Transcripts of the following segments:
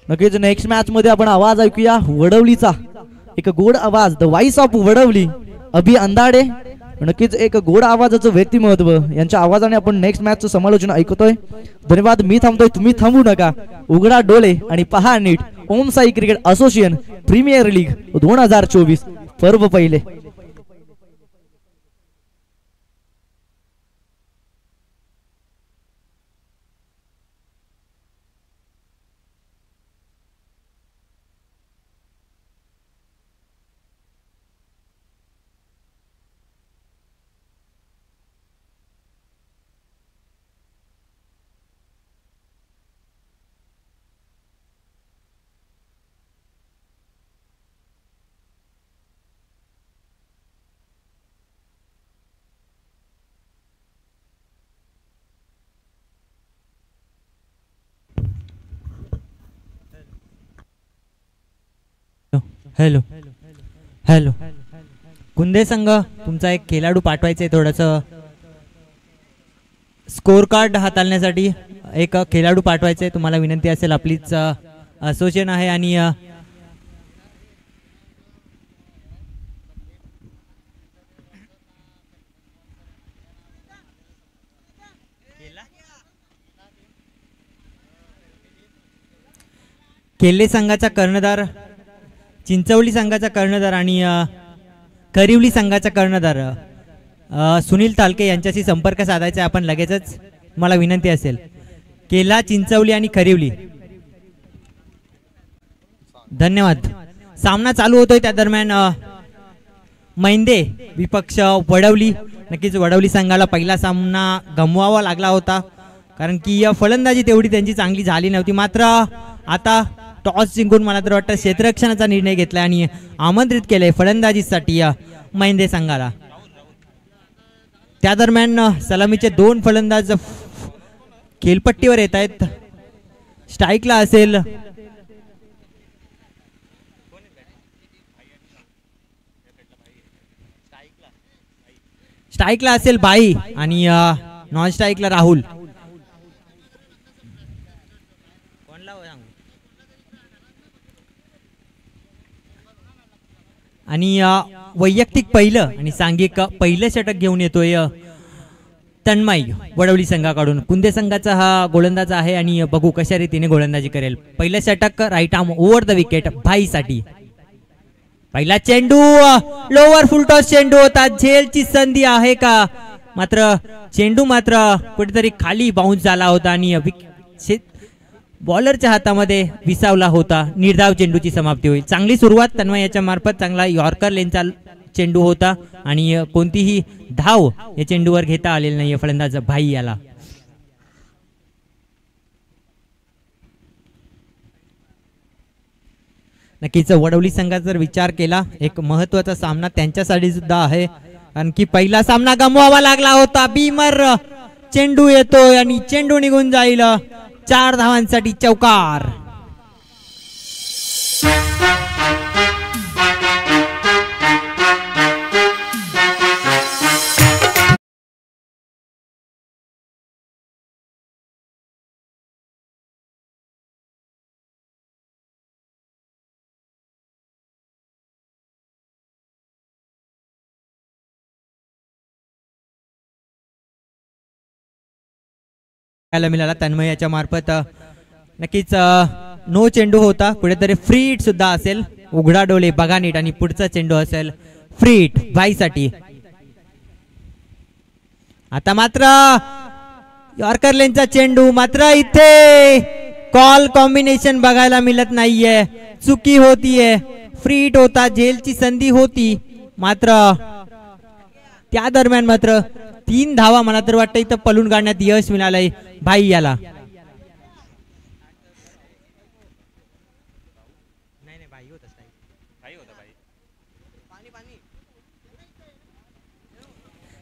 नक्कीच next match मध्ये आपण आवाज ऐकूया वडवलीचा, एक गोड आवाज, द व्हॉइस ऑफ वडवली, अभि अंधाडे. नक्कीच एक गोड आवाजाचं व्यक्तिमत्व, यांच्या आवाजाने आपण नेक्स्ट मॅचचं समालोचन ऐकतोय. धन्यवाद. मी थांबतोय, तुम्ही थांबू नका. उघडा डोळे आणि पहा नीट. Om Sai cricket association premier league 2024 पर्व पहिले. हॅलो हॅलो, कुंदे संघ तुमचा एक खेळाडू पाठवायचा आहे. थोडंसं स्कोर कार्ड हाताळण्यासाठी एक खेळाडू पाठवायचा आहे. तुम्हाला विनंती असेल, आपलीच असोसिएशन आहे आणि केल्ले संघाचा कर्णधार, चिंचवली संघाचा कर्णधार आणि करिवली संघाचा कर्णधार सुनील तालके यांच्याशी संपर्क साधायचा. आपण लगेचच, मला विनंती असेल. केला, चिंचवली आणि करिवली. धन्यवाद. सामना चालू होतोय, त्या दरम्यान मैंदे विपक्ष वडवली. नक्कीच वडवली संघाला पहिला सामना गमवावा लागला होता, कारण की फलंदाजी तेवढी त्यांची चांगली झाली नव्हती. मात्र आता टॉस जिंकून मला तर वाटतं क्षेत्ररक्षणाचा निर्णय घेतला आणि आमंत्रित केले फलंदाजीसाठी मैंदे संघाला. त्या दरम्यान सलामीचे 2 फलंदाज खेळपट्टीवर येत आहेत. स्ट्राईकला असेल बाई आणि नॉन स्ट्राईकला राहुल. आणि वैयक्तिक पहिलं आणि सांघिक पहिलं षटक घेऊन येतोय तन्मय वडवली संघाकडून. कुंदे संघाचा हा गोलंदाज आहे आणि बघू कशा रीतीने गोलंदाजी करेल. पहिलं षटक right arm over the wicket भाईसाठी. पहिला चेंडू लोवर फुल टॉस चेंडू होता. झेलची संधी आहे का? मात्र चेंडू मात्र कुठेतरी खाली बाउन्स झाला होता आणि बॉलरच्या हातामध्ये विसावला होता. निर्धाव चेंडूची समाप्ती होईल. चांगली सुरुवात तन्मय याच्या मार्फत. चांगला यॉर्कर लेनचा चेंडू होता आणि कोणतीही धाव या चेंडूवर घेता आलेली नाही फलंदाज भाई याला. नक्कीच वडवली संघाचा जर विचार केला, एक महत्वाचा सामना त्यांच्यासाठी सुद्धा आहे, कारण की पहिला सामना गमवावा लागला होता. बीमर चेंडू येतोय आणि चेंडू निघून जाईल. 4 धावांसाठी चौकार. मिळाला तन्मयाच्या मार्फत. नक्कीच नो चेंडू होता. कुठेतरी फ्री हिट सुद्धा असेल. उघडा डोळे बघा नीट आणि पुढचा चेंडू असेल फ्री हिट भाईसाठी. आता मात्र यॉर्कर लेनचा चेंडू, मात्र इथे कॉल कॉम्बिनेशन बघायला मिळत नाहीये. चुकी होतीये. फ्री हिट होता, झेलची संधी होती, मात्र त्या दरम्यान मात्र 3 धावा मला तर वाटतं इथं पळून काढण्यात यश मिळालंय भाई याला.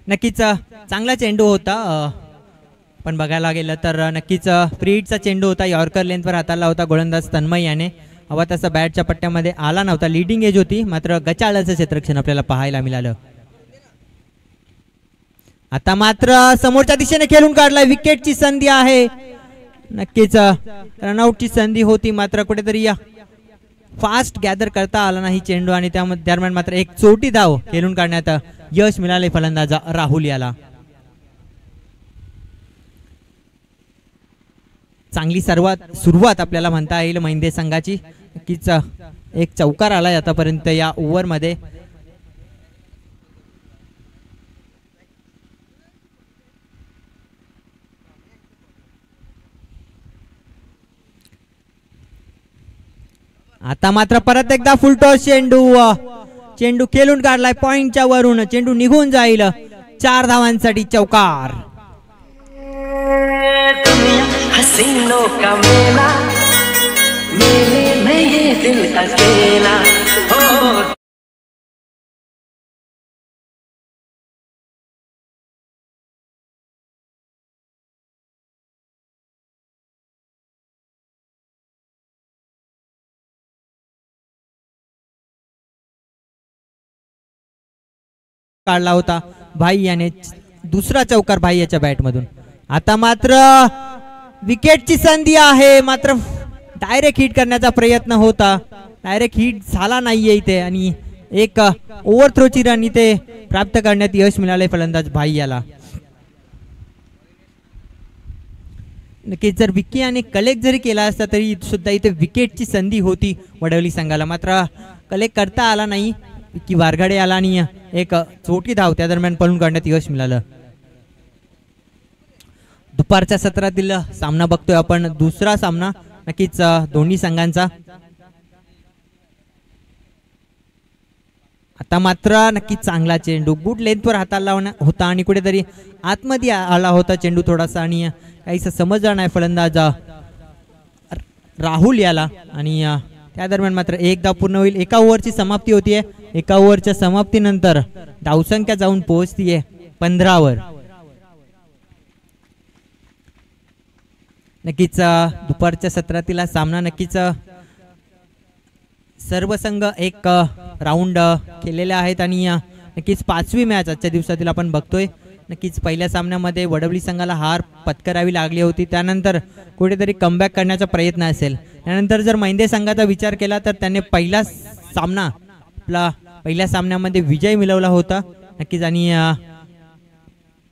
नक्कीच चांगला चेंडू होता, पण बघायला गेलं तर नक्कीच फ्री हिटचा चेंडू होता. यॉर्कर लेंथवर हाताळला होता गोलंदाज तन्मय याने. हवा तसा बॅटच्या पट्ट्यामध्ये आला नव्हता. लीडिंग एज होती, मात्र गचाळाचं क्षेत्ररक्षण आपल्याला पाहायला मिळालं. आता मात्र समोरच्या दिशेने खेळून काढलाय. विकेटची संधी आहे. नक्कीच रनआउटची संधी होती, मात्र कुठेतरी फास्ट गॅदर करता आला नाही चेंडू आणि त्या दरम्यान मात्र एक चोटी धाव खेळून काढण्यात यश मिळाले फलंदाज राहुल याला. चांगली सुरुवात आपल्याला म्हणता येईल महिंदे संघाची. नक्कीच एक चौकार आलाय आतापर्यंत या ओव्हरमध्ये. आता मात्र परत एकदा फुलटॉस चेंडू खेळून काढलाय पॉइंटच्या वरून. चेंडू निघून जाईल. 4 धावांसाठी चौकार. हसीनों का मेला, मेले में ये दिल अकेला हो. काढला होता भाई याने. दुसरा चौकार भाई याच्या बॅट मधून. आता मात्र विकेटची संधी आहे, मात्र डायरेक्ट हिट करण्याचा प्रयत्न होता. डायरेक्ट हिट झाला नाहीये इथे आणि एक ओव्हरथ्रोची रन इथे प्राप्त करण्यात यश मिळाले फलंदाज भाई याला. नक्कीच जर विकी आणि कलेक्ट जरी केला असता तरी सुद्धा इथे विकेटची संधी होती वडवली संघाला, मात्र कलेक्ट करता आला नाही. विकी वारगाडे आला आणि एक चोटी धाव त्या दरम्यान पळून काढण्यात यश मिळालं. दुपारच्या सत्रातील सामना बघतोय आपण, दुसरा सामना नक्कीच दोन्ही संघांचा. आता मात्र नक्कीच चांगला चेंडू गुड लेंथवर हाताला होता आणि कुठेतरी आतमध्ये आला होता चेंडू थोडासा आणि काहीसा समजला नाही फलंदाज राहुल याला. आणि त्या दरम्यान मात्र एक धाव पूर्ण होईल. एका ओव्हरची समाप्ती होतीये. एका ओव्हरच्या समाप्तीनंतर धावसंख्या जाऊन पोहोचतीये 15 वर. नक्कीच दुपारच्या सत्रातील सामना नक्कीच सर्व संघ एक राऊंड केलेले आहेत आणि नक्कीच 5वी मॅच आजच्या दिवसातील आपण बघतोय. नक्कीच पहिल्या सामन्यामध्ये वडवली संघाला हार पत्करावी लागली होती, त्यानंतर कुठेतरी कमबॅक करण्याचा प्रयत्न असेल. त्यानंतर जर महिंदे संघाचा विचार केला तर त्याने पहिल्या सामन्यामध्ये विजय मिळवला होता नक्कीच आणि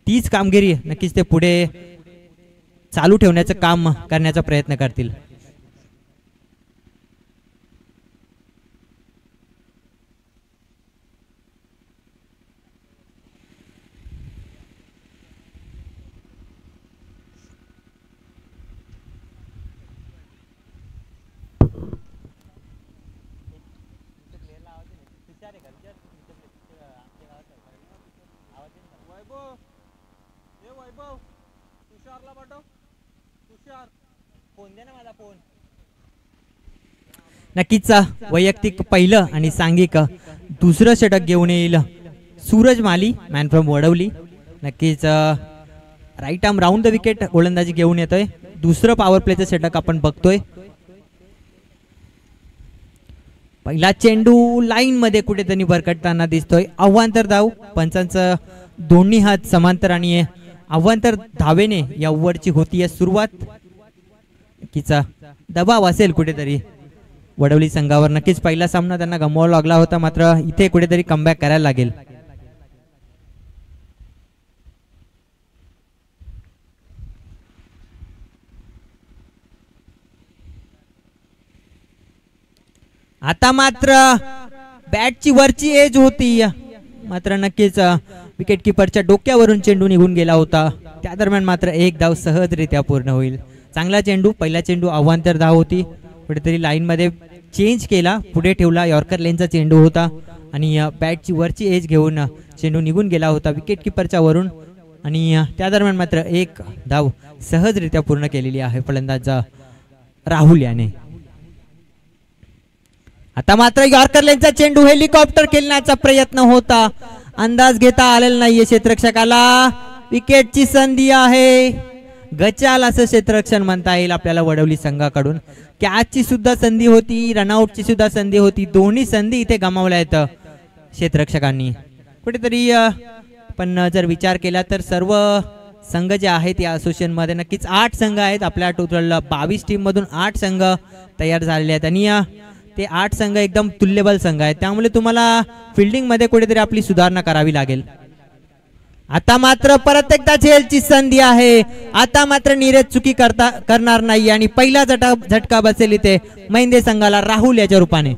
तीच कामगिरी नक्कीच ते पुढे चालू ठेवण्याचं काम करण्याचा प्रयत्न करतील. नक्कीच वैयक्तिक पहिलं आणि सांघिक दुसरं षटक घेऊन येईल सूरज माली मॅन फ्रॉम वडवली. नक्कीच right arm round the wicket गोलंदाजी घेऊन येतोय. दुसरं पॉवर प्लेचं षटक आपण बघतोय. पहिला चेंडू लाईन मध्ये कुठेतरी भरकटताना दिसतोय. अवांतर धाव. पंचांचं दोन्ही हात समांतर आणि अवांतर धावेने या ओव्हरची होतीये सुरुवात. नक्कीच दबाव असेल कुठेतरी वडवली संघावर. नक्कीच पहिला सामना त्यांना गमवावा लागला होता, मात्र इथे कुठेतरी कमबॅक करायला लागेल. आता मात्र बॅटची वरची एज होती, मात्र नक्कीच विकेट किपरच्या डोक्यावरून चेंडू निघून गेला होता. त्या दरम्यान मात्र एक धाव सहजरित्या पूर्ण होईल. चांगला चेंडू. पहिला चेंडू अवांतर धाव होती. कुठेतरी लाईन मध्ये चेंज केला, पुढे ठेवला. यॉर्कर लेनचा चेंडू होता आणि बॅटची वरची एज घेऊन चेंडू निघून गेला होता विकेट किपरच्या वरून आणि त्या दरम्यान मात्र एक धाव सहजरित्या पूर्ण केलेली आहे फलंदाज राहुल याने. आता मात्र यॉर्कर लेनचा चेंडू हेलिकॉप्टर खेळण्याचा प्रयत्न होता, अंदाज घेता आलेला नाहीये क्षेत्ररक्षकाला. विकेटची संधी आहे. गचाल असं क्षेत्ररक्षण म्हणता येईल आपल्याला वडवली संघाकडून. कॅचची सुद्धा संधी होती, रनआउटची सुद्धा संधी होती. दोन्ही संधी इथे गमावल्या आहेत क्षेत्ररक्षकांनी कुठेतरी. पण जर विचार केला तर सर्व संघ जे आहेत या असोसिएशनमध्ये नक्कीच 8 संघ आहेत. आपल्या टोटल 22 टीममधून 8 संघ तयार झालेले आहेत आणि ते 8 संघ एकदम तुल्यबल संघ आहेत. त्यामुळे तुम्हाला फिल्डिंगमध्ये कुठेतरी आपली सुधारणा करावी लागेल. आता मात्र परत एकदा झेलची संधी आहे. आता मात्र नीरज चुकी करणार नाही आणि पहिला झटका बसेल इथे महिंदे संघाला राहुल याच्या रूपाने.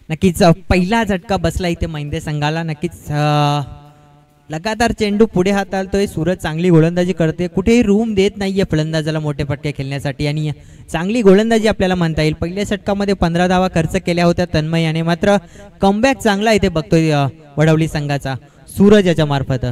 नक्कीच पहिला झटका बसला इथे महिंदे संघाला. नक्कीच लगातार चेंडू पुढे हाताळतोय. सूरज चांगली गोलंदाजी करते, कुठेही रूम देत नाहीये फलंदाजाला मोठे फटके खेळण्यासाठी आणि चांगली गोलंदाजी आपल्याला म्हणता येईल. पहिल्या षटकामध्ये 15 धावा खर्च केल्या होत्या तन्मय याने, मात्र कमबॅक चांगला इथे बघतोय वडवली संघाचा सूरज याच्या मार्फत.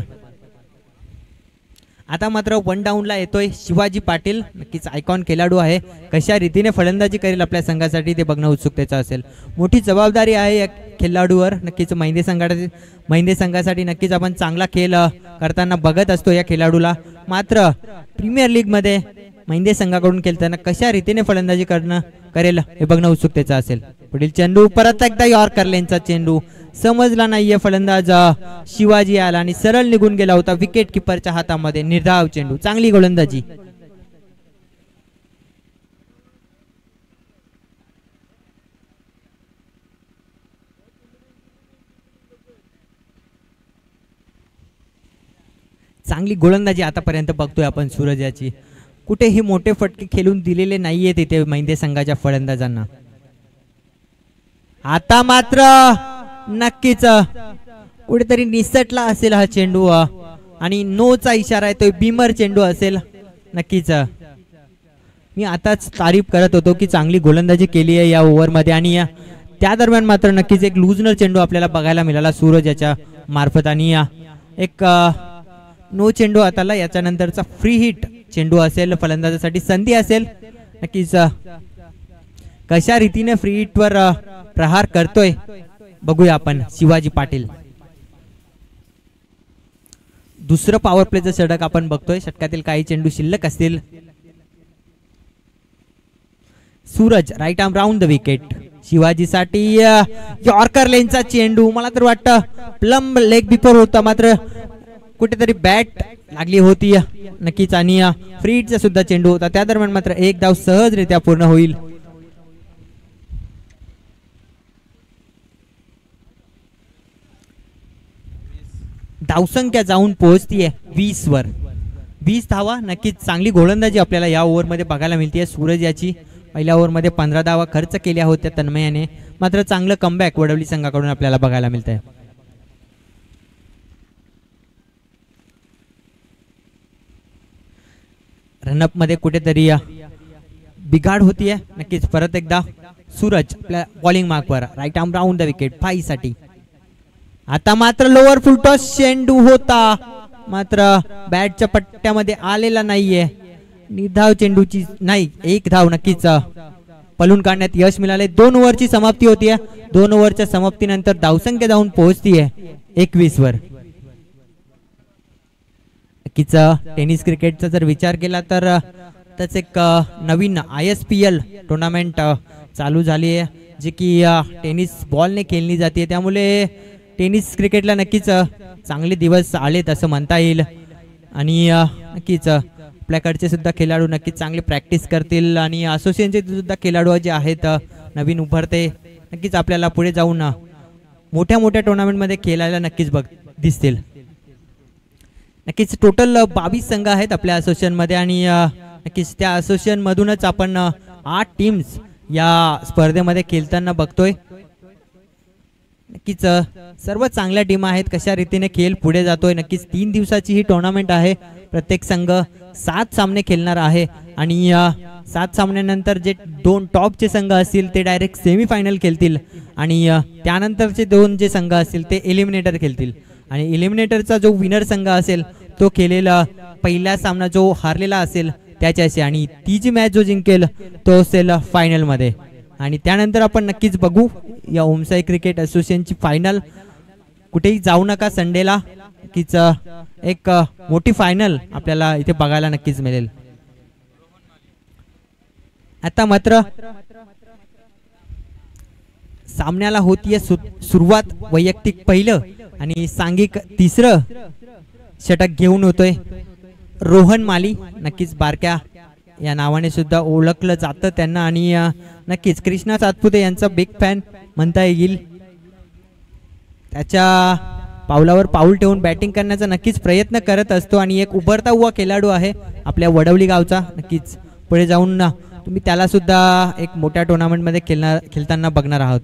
आता मात्र 1 डाऊनला येतोय शिवाजी पाटील. नक्कीच आयकॉन खेळाडू आहे. कशा रीतीने फलंदाजी करेल आपल्या संघासाठी ते बघणं उत्सुकतेचं असेल. मोठी जबाबदारी आहे या खेळाडूवर. नक्कीच महिंदे संघासाठी नक्कीच आपण चांगला खेळ करताना बघत असतो या खेळाडूला. मात्र प्रीमियर लीग मध्ये महिंदे संघाकडून खेळताना कशा रीतीने फलंदाजी करेल हे बघणं उत्सुकतेचं असेल. पुढील चेंडू परत एकदा यॉर्कर लेनचा चेंडू समजला नाहीये. फलंदाज शिवाजी आला आणि सरळ निघून गेला होता विकेट किपरच्या हातामध्ये. निर्धाव चेंडू, चांगली गोलंदाजी. चांगली गोलंदाजी आतापर्यंत बघतोय आपण सूरज याची. कुठेही मोठे फटके खेळून दिलेले नाहीये तिथे महिंदे संघाच्या फलंदाजांना. आता मात्र नक्कीच कुठेतरी निसटला असेल हा चेंडू आणि नोचा इशारा आहे तो बीमर चेंडू असेल. नक्कीच मी आताच तारीफ करत होतो की चांगली गोलंदाजी केली आहे या ओव्हरमध्ये आणि त्या दरम्यान मात्र नक्कीच एक लूजनर चेंडू आपल्याला बघायला मिळाला सूरज याच्या मार्फत आणि एक नो चेंडू हाताला. याच्यानंतरचा फ्री हिट चेंडू असेल फलंदाजासाठी, संधी असेल. नक्कीच कशा रीतीने फ्री हिट वर प्रहार करतोय बघूया आपण शिवाजी पाटील. दुसरं पॉवर प्लेचं षटक आपण बघतोय. षटकातील काही चेंडू शिल्लक असतील. Suraj right arm round the wicket. शिवाजीसाठी यॉर्कर लेनचा चेंडू. मला तर वाटतं प्लम लेग बिफोर होता, मात्र कुठेतरी बॅट लागली होती नक्कीच आणि फ्री हिटचा सुद्धा चेंडू होता. त्या दरम्यान मात्र एक धाव सहजरित्या पूर्ण होईल. धावसंख्या जाऊन पोहोचतीये 20 वर. 20 धावा. नक्कीच चांगली गोलंदाजी आपल्याला या ओव्हरमध्ये बघायला मिळते सूरज याची. पहिल्या ओव्हरमध्ये 15 धावा खर्च केल्या होत्या तन्मयाने, मात्र चांगलं कमबॅक वडवली संघाकडून आपल्याला बघायला मिळतंय. रनअप मध्ये कुठेतरी बिघाड होतीये. नक्कीच परत एकदा सूरज आपल्या बॉलिंग मार्कवर right arm round the wicket 5 साठी. आता मात्र लोअर फुल टॉस चेंडू होता, मात्र बॅटच्या पट्ट्यामध्ये आलेला नाहीये. निर्धाव चेंडूची नाही, एक धाव नक्कीच पलून काढण्यात यश मिळाले. 2 ओव्हरची समाप्ती होतीये. 2 ओव्हरच्या समाप्तीनंतर धावसंख्या जाऊन पोहोचतीये 21 वर. नक्कीच टेनिस क्रिकेटचा जर विचार केला तर त्याच एक नवीन ISPL टुर्नामेंट चालू झाली आहे, जी की टेनिस बॉलने खेळली जाते. त्यामुळे टेनिस क्रिकेटला नक्कीच चांगले दिवस आलेत असं म्हणता येईल. आणि नक्कीच आपल्याकडचे सुद्धा खेळाडू नक्कीच चांगली प्रॅक्टिस करतील आणि असोसिएशनचे सुद्धा खेळाडू जे आहेत नवीन उभरते नक्कीच आपल्याला पुढे जाऊन मोठ्या मोठ्या टुर्नामेंटमध्ये खेळायला नक्कीच दिसतील. नक्कीच टोटल 22 संघ आहेत आपल्या असोसिएशनमध्ये आणि नक्कीच त्या असोसिएशन मधूनच आपण 8 टीम्स या स्पर्धेमध्ये खेळताना बघतोय. नक्कीच सर्व चांगल्या टीम आहेत. कशा रीतीने खेळ पुढे जातोय. नक्कीच 3 दिवसाची ही टुर्नामेंट आहे. प्रत्येक संघ 7 सामने खेळणार आहे आणि 7 सामन्यानंतर जे 2 टॉपचे संघ असतील ते डायरेक्ट सेमीफायनल खेळतील आणि त्यानंतरचे 2 जे संघ असतील ते एलिमिनेटर खेळतील आणि एलिमिनेटरचा जो विनर संघ असेल तो खेळलेला पहिला सामना जो हारलेला असेल त्याच्याशी आणि ती जी मॅच जो जिंकेल तो असेल फायनलमध्ये आणि त्यानंतर आपण नक्कीच बघू या ओमसाई क्रिकेट असोसिएशनची फायनल. कुठेही जाऊ नका संडेला कीच एक मोठी फायनल आपल्याला इथे बघायला नक्कीच मिळेल. आता मात्र सामन्याला होतीये सुरुवात. वैयक्तिक पहिलं आणि सांघिक तिसरं षटक घेऊन होतोय रोहन माली. नक्कीच बारक्या या नावाने सुद्धा ओळखलं जातं त्यांना आणि नक्कीच कृष्णा सातपुते यांचा बिग फॅन म्हणता येईल. त्याच्या पावलावर पाऊल ठेवून बॅटिंग करण्याचा नक्कीच प्रयत्न करत असतो आणि एक उभरता हुआ खेळाडू आहे आपल्या वडवली गावचा. नक्कीच पुढे जाऊन तुम्ही त्याला सुद्धा एक मोठ्या टुर्नामेंटमध्ये खेळताना बघणार आहात.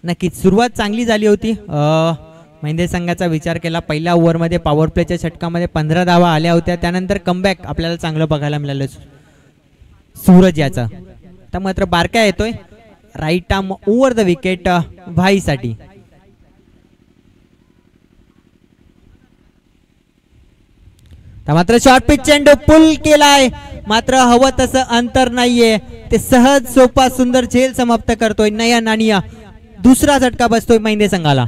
नक्कीच सुरुवात चांगली झाली होती. महिंदे संघाचा विचार केला पहिल्या ओव्हरमध्ये पॉवर प्लेच्या षटकामध्ये 15 धावा आल्या होत्या. त्यानंतर कमबॅक आपल्याला चांगलं बघायला मिळालं सूरज याचा. तर मात्र बारक्या येतोय right arm over the wicket भाईसाठी. तर मात्र शॉर्ट पिच चेंडू पुल केलाय मात्र हवं तसं अंतर नाहीये. ते सहज सोपा सुंदर झेल समाप्त करतोय नयन आणि दुसरा झटका बसतोय महिंदे संघाला.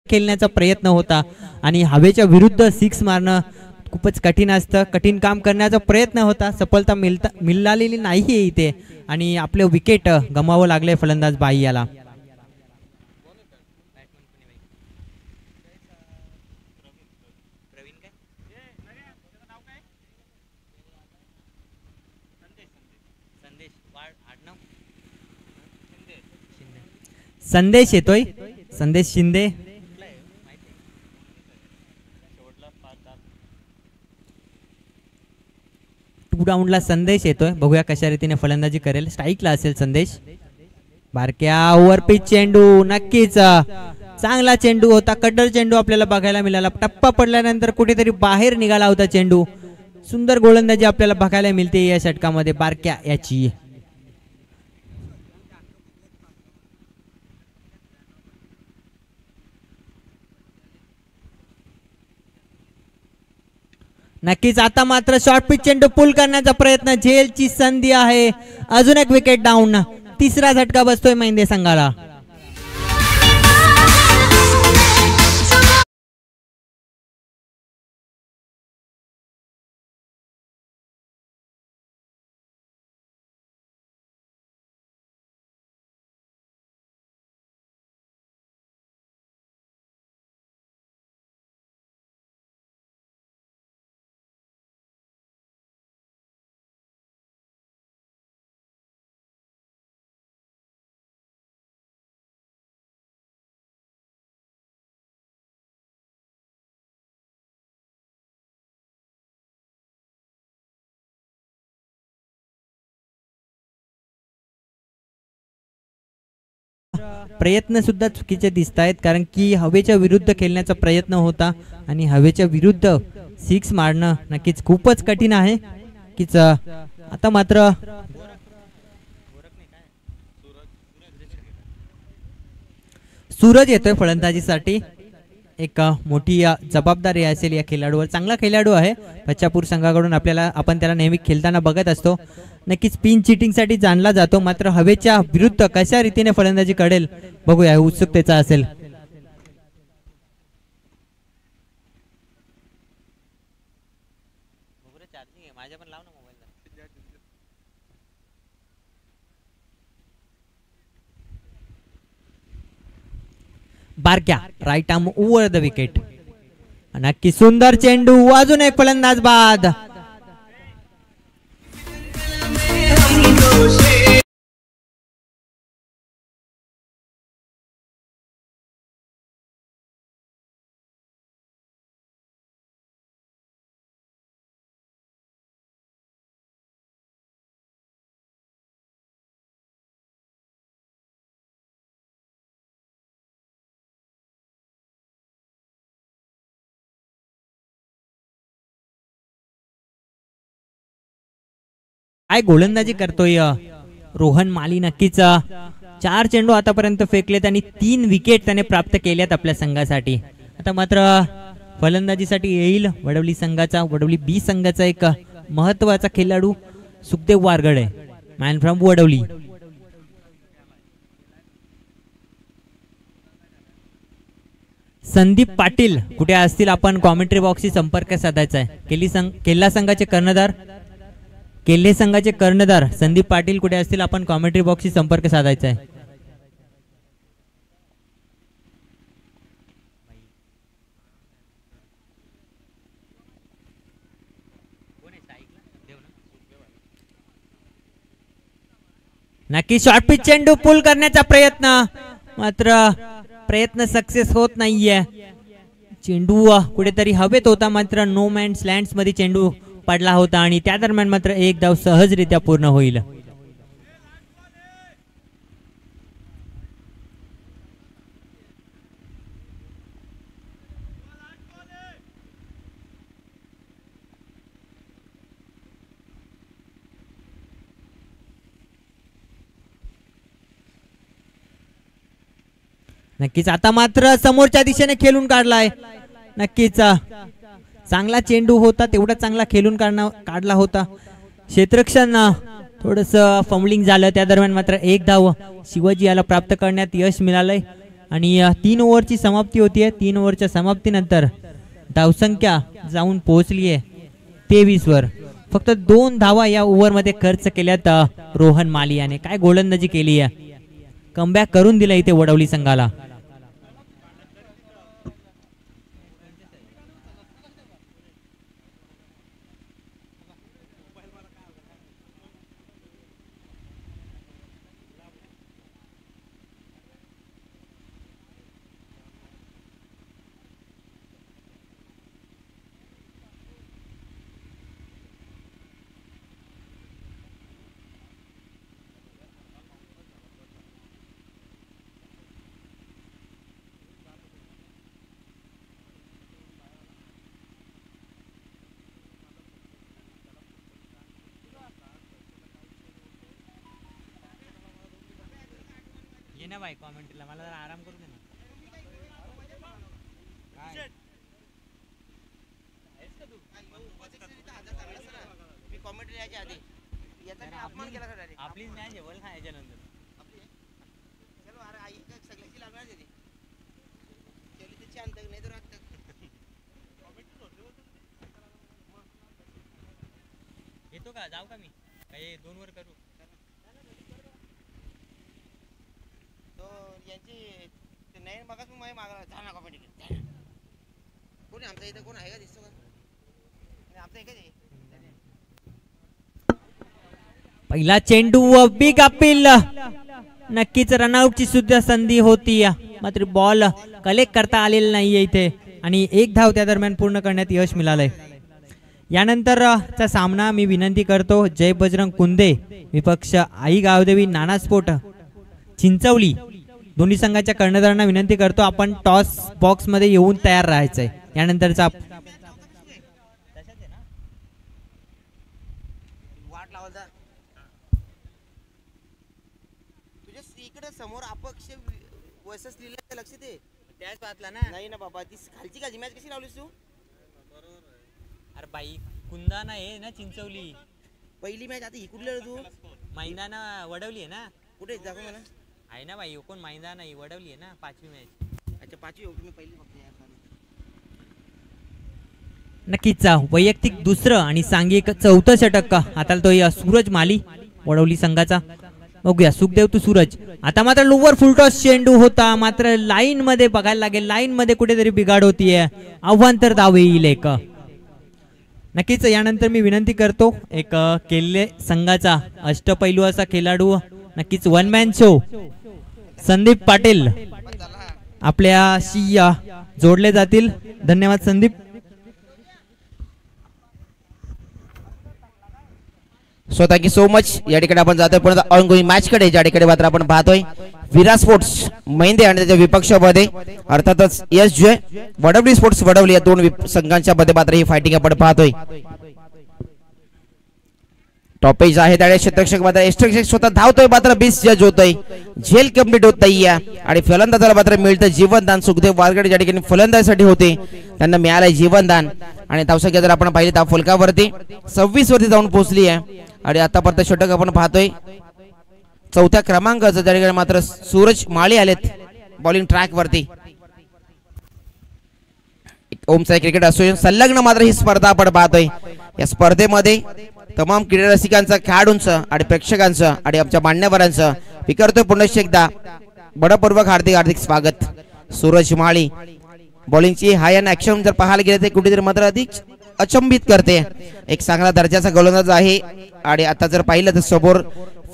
खेळण्याचा प्रयत्न होता आणि हवेच्या विरुद्ध 6 मारणं खूपच कठीण असतं. कठीण काम करण्याचा प्रयत्न होता. सफलता मिळालेली नाही इथे आणि आपले विकेट गमावं लागले फलंदाज बाई याला. संदेश येतोय संदेश शिंदे. टू डाऊनला संदेश येतोय. बघूया कशा रीतीने फलंदाजी करेल. स्ट्राईकला असेल संदेश. बारक्या ओव्हर पिच चेंडू नक्कीच चांगला चेंडू होता. कड्डर चेंडू आपल्याला बघायला मिळाला. टप्पा पडल्यानंतर कुठेतरी बाहेर निघाला होता चेंडू. सुंदर गोलंदाजी आपल्याला बघायला मिळते या षटकामध्ये बारक्या याची. नक्कीच आता मात्र शॉर्ट पिच चेंडू पुल करण्याचा प्रयत्न. झेलची संधी आहे. अजून एक विकेट डाऊन. तिसरा झटका बसतोय महिंदे संघाला. प्रयत्न सुद्धा चुकीचे दिसत आहेत कारण की हवेच्या विरुद्ध खेळण्याचा प्रयत्न होता आणि हवेच्या विरुद्ध 6 मारणं नक्कीच खूपच कठीण आहे. कीच आता मात्र सूरज येतोय फलंदाजीसाठी. एक मोठी जबाबदारी असेल या खेळाडूवर. चांगला खेळाडू आहे. बच्चापूर संघाकडून आपण त्याला नेहमी खेळताना बघत असतो. नक्कीच पिन चिटिंग साठी जाणला जातो. मात्र हवेच्या विरुद्ध कशा रीतीने फलंदाजी करेल बघूया. उत्सुकतेचा असेल. बारक्या right arm over the wicket. नक्की सुंदर चेंडू, अजून एक फलंदाज बाद. काय गोलंदाजी करतोय रोहन माली. नक्कीच 4 चेंडू आतापर्यंत फेकलेत आणि 3 विकेट त्याने प्राप्त केल्यात आपल्या संघासाठी. आता मात्र फलंदाजीसाठी येईल वडवली संघाचा, वडवली बी संघाचा एक महत्वाचा खेळाडू सुखदेव वारगडे, मॅन फ्रॉम वडवली. संदीप पाटील कुठे असतील आपण कॉमेंट्री बॉक्सशी संपर्क साधायचा आहे. केल्ला संघाचे कर्णधार, केल्ले संघाचे कर्णधार संदीप पाटील कुठे असतील आपण कॉमेंट्री बॉक्सशी संपर्क साधायचा आहे. नक्की शॉर्ट पिच चेंडू पुल करण्याचा प्रयत्न, मात्र प्रयत्न सक्सेस होत नाहीये. चेंडू कुठेतरी हवेत होता, मात्र नो मॅन्स लँड्स मध्ये चेंडू पडला होता आणि त्या दरम्यान मात्र एक धाव सहजरित्या पूर्ण होईल. नक्कीच आता मात्र समोरच्या दिशेने खेळून काढलाय. नक्कीच चांगला चेंडू होता, तेवढा चांगला खेळून काढला होता. क्षेत्ररक्षण थोडस फंबलिंग झालं, त्या दरम्यान मात्र एक धाव शिवाजी याला प्राप्त करण्यात यश मिळालंय आणि 3 ओव्हरची समाप्ती होतीये. 3 ओव्हरच्या समाप्तीनंतर धावसंख्या जाऊन पोहोचली आहे 23 वर. फक्त 2 धावा या ओव्हर मध्ये खर्च केल्यात रोहन माली याने. काय गोलंदाजी केली आहे, कमबॅक करून दिला इथे वडवली संघाला. ये ना भाई कॉमेंटला, मला जरा आराम करू दे ना. मी कॉमेंट्री यायच्या आधी याचा मी अपमान केला का डायरेक्ट. आपलीच मॅच आहे, बोल ना याच्यानंतर. चलो अरे आई का सगळ्याची लागणार आहे ती. चली ते छान तक नाही तर रात तक. येतो का, जाऊ का मी, काही 2 वर करू. तो यांची नाही मगाच मग मागला जा ना कॉमेंट्री. कोणी आमच्या इथं कोण आहे का, दिसतो का? आमच्या इकडे पहिला चेंडू बिग अपील. नक्कीच रनआउटची सुद्धा संधी होती, मात्र बॉल कलेक्ट करता आलेला नाहीये इथे आणि एक धाव त्या दरम्यान पूर्ण करण्यात यश मिळालंय. यानंतरचा सामना मी विनंती करतो जय बजरंग कुंदे विपक्ष आई गावदेवी नाना स्पोर्ट चिंचवली दोन्ही संघाच्या कर्णधारांना विनंती करतो आपण टॉस बॉक्स मध्ये येऊन तयार राहायचंय. यानंतरचा तुझ्या समोर अपक्ष वर्सेस लिहिलं लक्ष दे. त्याच पाहतला ना. नाही ना बाबा, ती खालची का मॅच कशी लावलीस तू? अरे बाई कुंदा ना आहे ना चिंचवली पहिली मॅच. आता ही कुठली तू? मैदाना वडवली आहे ना. कुठे दाखव मला. आहे ना बाई, कोण मैदान नाही वडवली आहे ना 5वी मॅच. अच्छा 5वी होती, मी पहिली बघते यार. नक्कीच वैयक्तिक दुसरं आणि सांघिक 4थं षटक हाताळतोय सूरज माली वडवली संघाचा. बघूया सुखदेव टू सूरज. आता मात्र लोवर फुलटॉस चेंडू होता, मात्र लाईन मध्ये बघायला लागेल, लाईन मध्ये कुठेतरी बिघाड होतीये. आव्हान तर धाव येईल एक. नक्कीच यानंतर मी विनंती करतो एक केले संघाचा अष्टपैलू असा खेळाडू, नक्कीच one man show Sandeep Patil आपल्याशी जोडले जातील. धन्यवाद Sandeep. So thank you so much. या ठिकाणी आपण जातोय पण ऑनगोईंग मॅच कडे, ज्या ठिकाणी मात्र आपण पाहतोय विरा स्पोर्ट्स महिंदे आणि त्याच्या विपक्षामध्ये अर्थातच यश जय वडवली स्पोर्ट्स वडवली या दोन संघांच्या मध्ये मात्र ही फायटिंग आपण पाहतोय. टॉपेज आहे त्याने क्षेत्ररक्षक मात्र एक्स्ट्रक्षक स्वतः धावतोय, मात्र बिस जज होतोय, झेल कंप्लीट होत नाहीये आणि फलंदाजाला मात्र मिळतं जीवनदान. सुखदेव वारगडे ज्या ठिकाणी फलंदाजीसाठी होते त्यांना मिळालंय जीवनदान आणि धावसंख्या जर आपण पाहिली तर फलकावरती 26 वरती जाऊन पोहोचली आहे आणि आतापर्यंत षटक आपण पाहतोय चौथ्या क्रमांकाचं, त्या ठिकाणी मात्र सूरज माळी आलेत बॉलिंग ट्रॅक वरती. ओमसाई क्रिकेट असोसिएशन संलग्न मात्र ही स्पर्धा आपण पाहतोय. या स्पर्धेमध्ये तमाम क्रीडा रसिकांचं, खेळाडूंचं आणि प्रेक्षकांचं आणि आमच्या मान्यवरांचं मी करतोय पुनश्च एकदा बडपूर्वक हार्दिक स्वागत. सूरज माळी बॉलिंगची हाय अँड ऍक्शन जर पाहायला गेले तर कुठेतरी मात्र अधिक अचंबित करते. एक चांगला दर्जाचा गोलंदाज आहे आणि आता जर पाहिलं तर समोर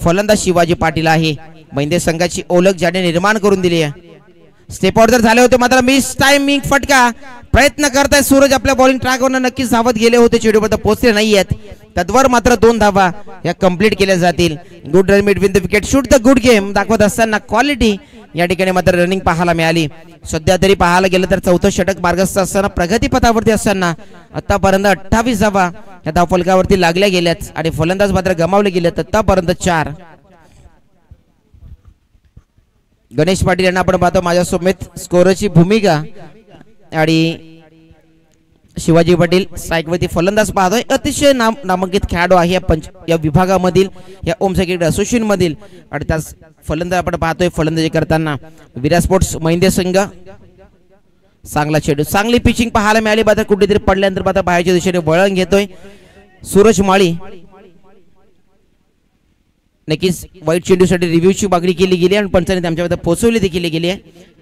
फलंदाज शिवाजी पाटील आहे. महिंदे संघाची ओळख ज्याने निर्माण करून दिली आहे. स्टेप आउट जर झाले होते मात्र मिस टाइमिंग फटका प्रयत्न करताय सूरज आपल्या बॉलिंग ट्रॅकवर नक्कीच धावत गेले होते, चेंडूपर्यंत पोहोचले नाहीयेत. तद्वर मात्र 2 धावा या कंप्लीट केल्या जातील. Good run between the wicket, shoot the good game दाखवत असताना क्वालिटी या ठिकाणी मात्र रनिंग पाहायला मिळाली. सध्या तरी पाहायला गेलं तर चौथं षटक मार्गस्थ असताना प्रगतीपथावरती असताना आतापर्यंत 28 धावा या धावफलकावरती लागल्या गेल्यात आणि फलंदाज मात्र गमावले गेलेत आतापर्यंत 4. गणेश पाटील यांना आपण पाहतो माझ्यासोबत स्कोरची भूमिका आणि शिवाजी पाटील स्ट्राईकवरती फलंदाज पाहतोय. अतिशय नामांकित खेळाडू आहे या विभागामधील, या ओमसाई क्रिकेट असोसिएशन मधील आणि त्याच फलंदाज आपण पाहतोय फलंदाजी करताना विरा स्पोर्ट्स महिंदे संघ. चांगला चेंडू, चांगली पिचिंग पाहायला मिळाली, मात्र कुठेतरी पडल्यानंतर मात्र बाहेरच्या दिशेने वळण घेतोय सूरज माळी. नक्कीच वाईट चेंडूसाठी रिव्ह्यूची मागणी केली गेली आणि पंचाने त्यांच्यामध्ये पोहोचवली देखील गेली आहे.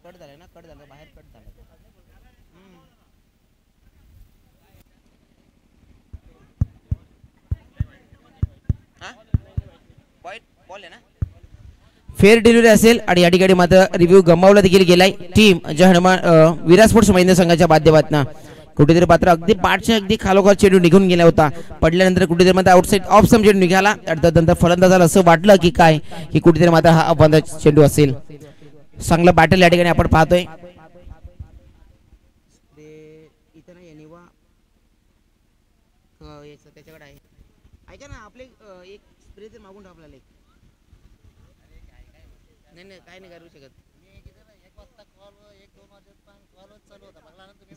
कट झालाय ना, कट झालं बाहेर, कट झालं. बॉल आहे ना, फेअर डिलिव्हरी असेल आणि या ठिकाणी मात्र रिव्ह्यू गमावला देखील गेलाय टीम विरा स्पोर्ट्स महिंदे संघाच्या माध्यमातून. कुठेतरी मात्र अगदी पाठच्या अगदी खालोखाल चेंडू निघून गेला होता, पडल्यानंतर कुठेतरी मात्र आउटसाइड ऑफ सम चेंडू निघाला. त्यानंतर फलंदाजाला असं वाटलं की काय की कुठेतरी मात्र हा अपंद चेंडू असेल. चांगलं बॅटल या ठिकाणी आपण पाहतोय. त्याच्याकडे आहे, ऐका ना आपले एक स्प्रे तर मागून टाकला. नाही काय नाही करू शकत.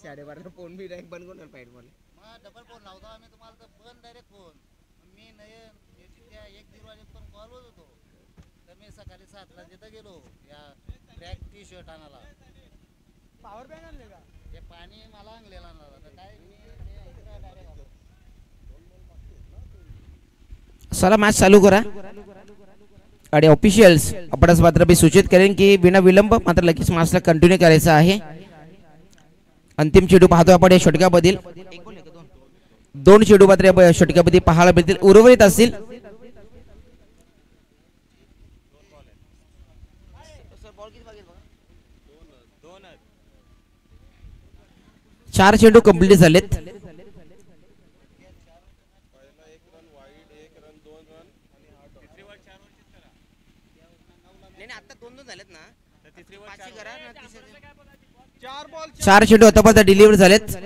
12:30 फोन बी डायरेक्ट बंद करून पाहिजे मला. डबल फोन लावतो आम्ही तुम्हाला तर बंद डायरेक्ट फोन. मी नाही 1-1 वाजेपर्यंत कॉल होत होतो, तर मी सकाळी 7ला तिथं गेलो या ट्रॅक टी शर्ट आणायला. पॉवर बँक आणले का? ते पाणी मला आणलेला तर काय चला मॅच चालू करा आणि ऑफिशियल्स आपणच मात्र मी सूचित करेन की बिना विलंब मात्र लगेच मॅचला कंटिन्यू करायचं आहे. अंतिम चेंडू पाहतोय आपण या षटकामधील. 2 चेंडू मात्र या षटकामध्ये पाहायला मिळतील, उर्वरित असतील 4 चेंडू कंप्लीट झालेत. चार चेंडू आतापर्यंत डिलिव्हर झालेत.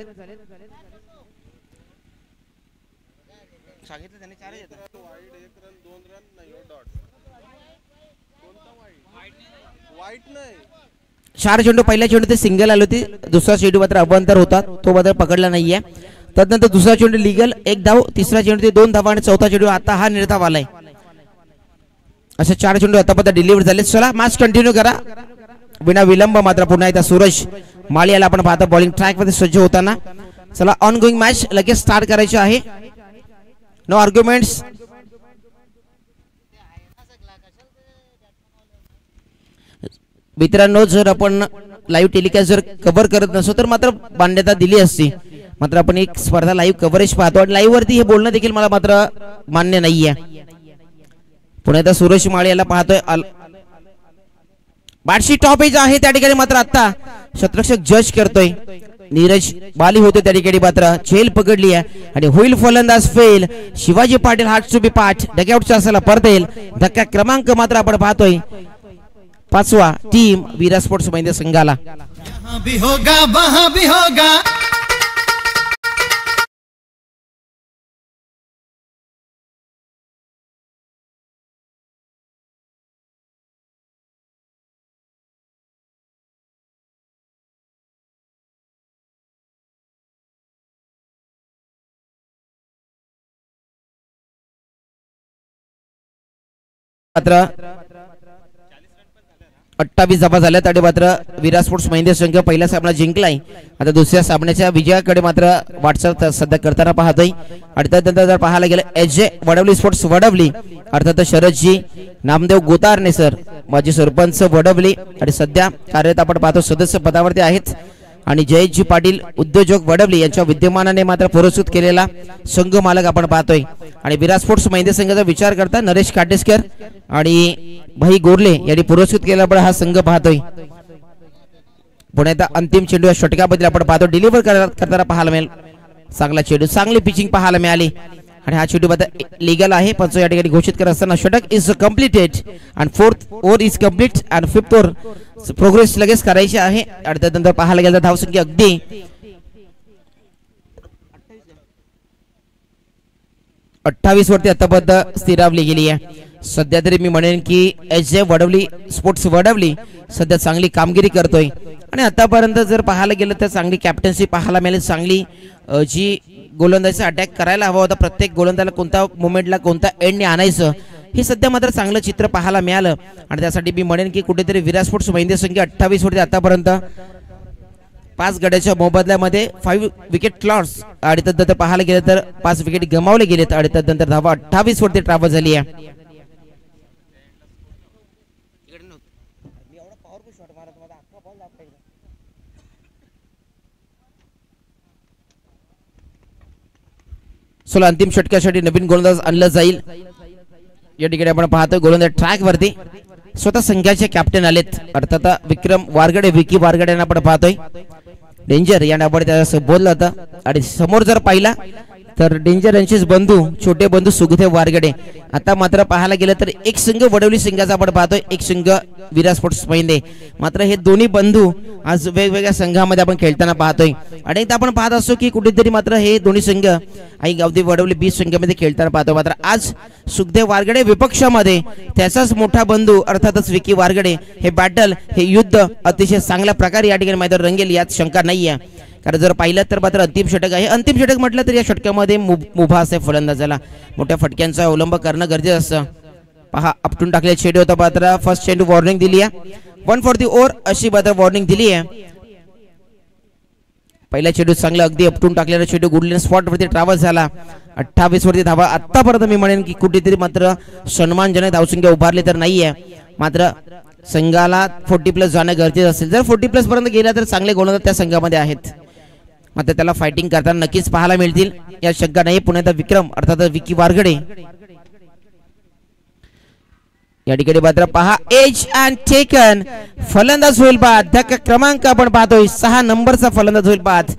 4 चेंडू, पहिल्या चेंडू ते सिंगल आली होती, दुसरा चेंडू मात्र अवंतर होता, तो मात्र पकडला नाहीये. त्यानंतर दुसरा चेंडू लिगल 1 धाव, तिसरा चेंडू ते 2 धावा आणि चौथा चेंडू आता हा निर्धाव आलाय. असे 4 चेंडू आतापर्यंत डिलिव्हर झाले. चला मॅच कंटिन्यू करा विना विलंब. मात्र पुन्हा एकदा सूरज माळी याला आपण पाहतो बॉलिंग ट्रॅक मध्ये सज्ज होताना. चला ऑन गोईंग मॅच लगेच स्टार्ट करायची आहे. No arguments. मित्रांनो, जर आपण लाईव्ह टेलिकास्ट जर कव्हर करत नसो तर मात्र मान्यता दिली असती. मात्र आपण एक स्पर्धा लाईव्ह कव्हरेज पाहतो आणि लाईव्ह वरती हे बोलणं देखील मला मात्र मान्य नाहीये. पुन्हा एकदा सूरज माळी याला पाहतोय. बॅटशी टॉप एज आहे त्या ठिकाणी, मात्र आता शतरक्षक जज करतोय. नीरज बाली होतो त्या ठिकाणी, मात्र झेल पकडली आहे आणि होईल फलंदाज फेल. शिवाजी पाटील हार्ट टू बी पाठ डगआउटच्या असायला परत येईल. धक्का क्रमांक मात्र आपण पाहतोय 5वा टीम वीरा स्पोर्ट्स महिंद्र संघाला. मात्र 28 धावा झाल्यात आणि मात्र वीरा स्पोर्ट्स महिंद्र संघ पहिला सामना जिंकलाय. आता दुसऱ्या सामन्याच्या विजयाकडे मात्र वाटचाल सध्या करताना पाहतोय. आणि त्यानंतर जर पाहायला गेलं एजे वडवली स्पोर्ट्स वडवली, अर्थात शरदजी नामदेव गोतारणे सर माजी सरपंच वडवली आणि सध्या कार्यरत आपण पाहतो सदस्य पदावरती आहेत. आणि जयजी पाटील उद्योजक वडवली यांच्या विद्यमानाने मात्र पुरस्कृत केलेला संघ मालक आपण पाहतोय. आणि विरा स्पोर्ट्स महिंद्र संघाचा विचार करता नरेश काटेसकर आणि भाई गोरले यांनी पुरस्कृत केलेला पण हा संघ पाहतोय. पुन्हा एकदा अंतिम चेंडू या षटकाबद्दल आपण पाहतो डिलिव्हर करताना पाहायला मिळेल. चांगला चेंडू, चांगली पिचिंग पाहायला मिळाली आणि हा चेंडू लीगल आहे. पंच या ठिकाणी घोषित करत असताना षटक is completed and 4th over is complete and 5th over progress लगेच करायची आहे. आणि त्यानंतर पाहायला गेलं तर धावसंख्या अगदी 28 वरती आतापर्यंत स्थिरावली गेली आहे. सध्या तरी मी म्हणेन की H J Vadavali sports Vadavali सध्या चांगली कामगिरी करतोय. आणि आतापर्यंत जर पाहायला गेलं तर चांगली कॅप्टन्सी पाहायला मिळेल. चांगली जी गोलंदाजीचा अटॅक करायला हवा होता, प्रत्येक गोलंदाजाला कोणता मोमेंटला कोणता एंडने आणायचं हे सध्या मात्र चांगलं चित्र पाहायला मिळालं. आणि त्यासाठी मी म्हणेन की कुठेतरी विरा स्पोर्ट्स महिंद्र संघ 28 वरती आतापर्यंत 5 गड्याच्या मोबदल्यामध्ये 5 विकेट लॉस आणि त्यानंतर पाहायला गेलं तर 5 विकेट गमावले गेलेत. आणि त्यानंतर धावा 28 वरती ट्रॅव्हल झाली आहे. सोला अंतिम षटकासाठी नवीन गोलंदाज आणलं जाईल. या ठिकाणी आपण पाहतो गोलंदाज ट्रॅक वरती स्वतः संघाचे कॅप्टन आलेत, अर्थात विक्रम वारगडे विकी वारगडे यांना आपण पाहतोय. डेंजर या नावाने त्याला संबोधलं होतं. आणि समोर जर पाहिला तर डेंजर यांचेच बंधू छोटे बंधू सुखदेव वारगडे. आता मात्र पाहायला गेलं तर एक संघ वडवली संघाचा आपण पाहतोय, एक संघ विरा स्पोर्ट्स महिंद्रे. मात्र हे दोन्ही बंधू आज वेगवेगळ्या संघामध्ये आपण खेळताना पाहतोय. अनेकदा आपण पाहत असतो की कुठेतरी मात्र हे दोन्ही संघ आई गावदेवी वडवली बी संघामध्ये खेळताना पाहतो. मात्र आज सुखदेव वारगडे विपक्षामध्ये त्याचाच मोठा बंधू अर्थातच विकी वारगडे. हे बॅटल हे युद्ध अतिशय चांगल्या प्रकारे या ठिकाणी मैदान रंगेल यात शंका नाहीये. कारण जर पाहिलं तर मात्र अंतिम षटक आहे. अंतिम षटक म्हटलं तर या षटकामध्ये मुभा असे फलंदाजाला मोठ्या फटक्यांचा अवलंब करणं गरजेचं असतं. पहा आपटून टाकलेला चेंडू होता, मात्र फर्स्ट चेंडू वॉर्निंग दिली आहे. 1 फॉर दी ओव्हर अशी मात्र वॉर्निंग दिली आहे. पहिला चेंडू चांगला अगदी आपटून टाकलेला चेंडू गुडलेन स्पॉट वरती ट्रॅव्हल झाला. 28 वरती धावा आतापर्यंत मी म्हणेन की कुठेतरी मात्र सन्मानजनक धावसंख्या उभारली तर नाहीये. मात्र संघाला 40+ जाणं गरजेचं असेल. जर 40+ पर्यंत गेला तर चांगले गोलंदाज त्या संघामध्ये आहेत, मात्र त्याला फायटिंग करताना नक्कीच पाहायला मिळतील या शंका नाही. पुण्याचा विक्रम अर्थात विकी वारगडे या ठिकाणी मात्र पहा एज अँड टेकन फलंदाज होईल बाद. धक्का क्रमांक आपण पाहतोय 6 नंबरचा फलंदाज होईल बाद.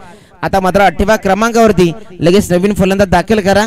आता मात्र 8व्या क्रमांकावरती लगेच नवीन फलंदाज दाखल करा.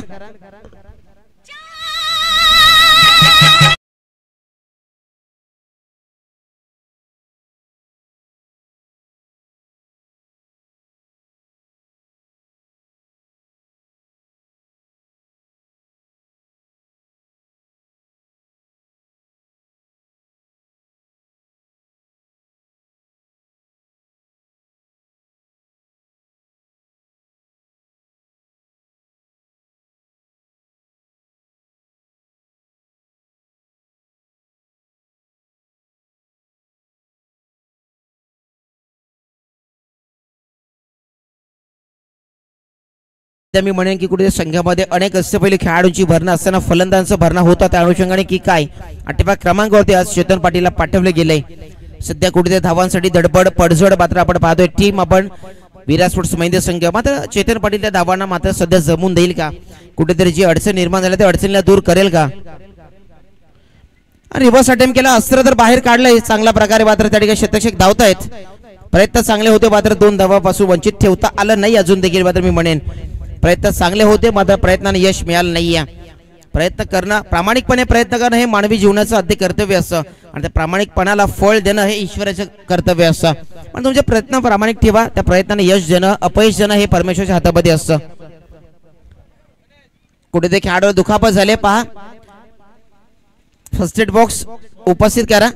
मी म्हणेन की कुठे संघामध्ये अनेक असे पहिले खेळाडूंची भरणा असताना फलंदाजांचं भरणा होता त्या अनुषंगाने की काय 8व्या क्रमांकावरती आज चेतन पाटीलला पाठवले गेले. सध्या कुठे धावांसाठी धडपड पडझड मात्र आपण पाहतोय टीम आपण विराट स्पोर्ट्स महिंदे संघ मात्र चेतन पाटील त्या धावांना मात्र सध्या जमून देईल का कुठेतरी जी अडचण निर्माण झाली त्या अडचणीला दूर करेल का. रिव्हर्स अटेम्प्ट केला अस्त्र तर बाहेर काढलंय चांगल्या प्रकारे मात्र त्या ठिकाणी शतक धावतायत प्रयत्न चांगले होते मात्र 2 धावापासून वंचित ठेवता आलं नाही अजून देखील मात्र मी म्हणेन प्रयत्न चांगले होते मात्र प्रयत्नाने यश मिळालं नाहीये. प्रयत्न करणं प्रामाणिकपणे प्रयत्न करणं हे मानवी जीवनाचं आद्य कर्तव्य असतं आणि त्या प्रामाणिकपणाला फळ देणं हे ईश्वराचं कर्तव्य असतं. पण तुमचे प्रयत्न प्रामाणिक ठेवा त्या प्रयत्नाने यश देणं अपयश देणं हे परमेश्वराच्या हातामध्ये असतं. कुठे ते खेळाडूला दुखापत झाले पहा फर्स्ट एड बॉक्स उपस्थित करा.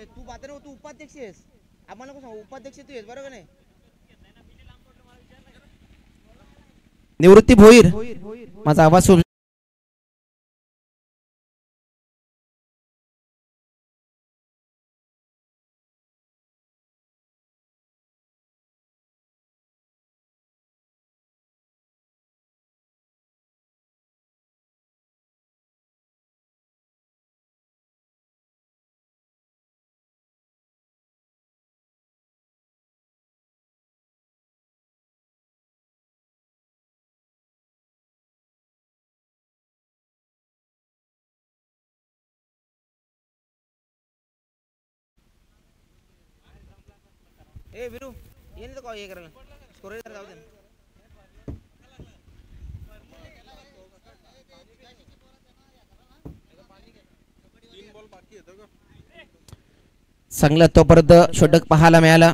तू उपाध्यक्ष आहेस आम्हाला उपाध्यक्ष तू आहेस बरोबर नाही. निवृत्ती भोईर माझा आवाज सुरू ए विरू ಏನಿದೆ ಕೋ ಏಕರಲ್ಲ ಸ್ಕೋರ್ ಇದ್ದಾರೆ जाऊ दे. चांगला तोपर्यंत षटक पाहायला मिळाला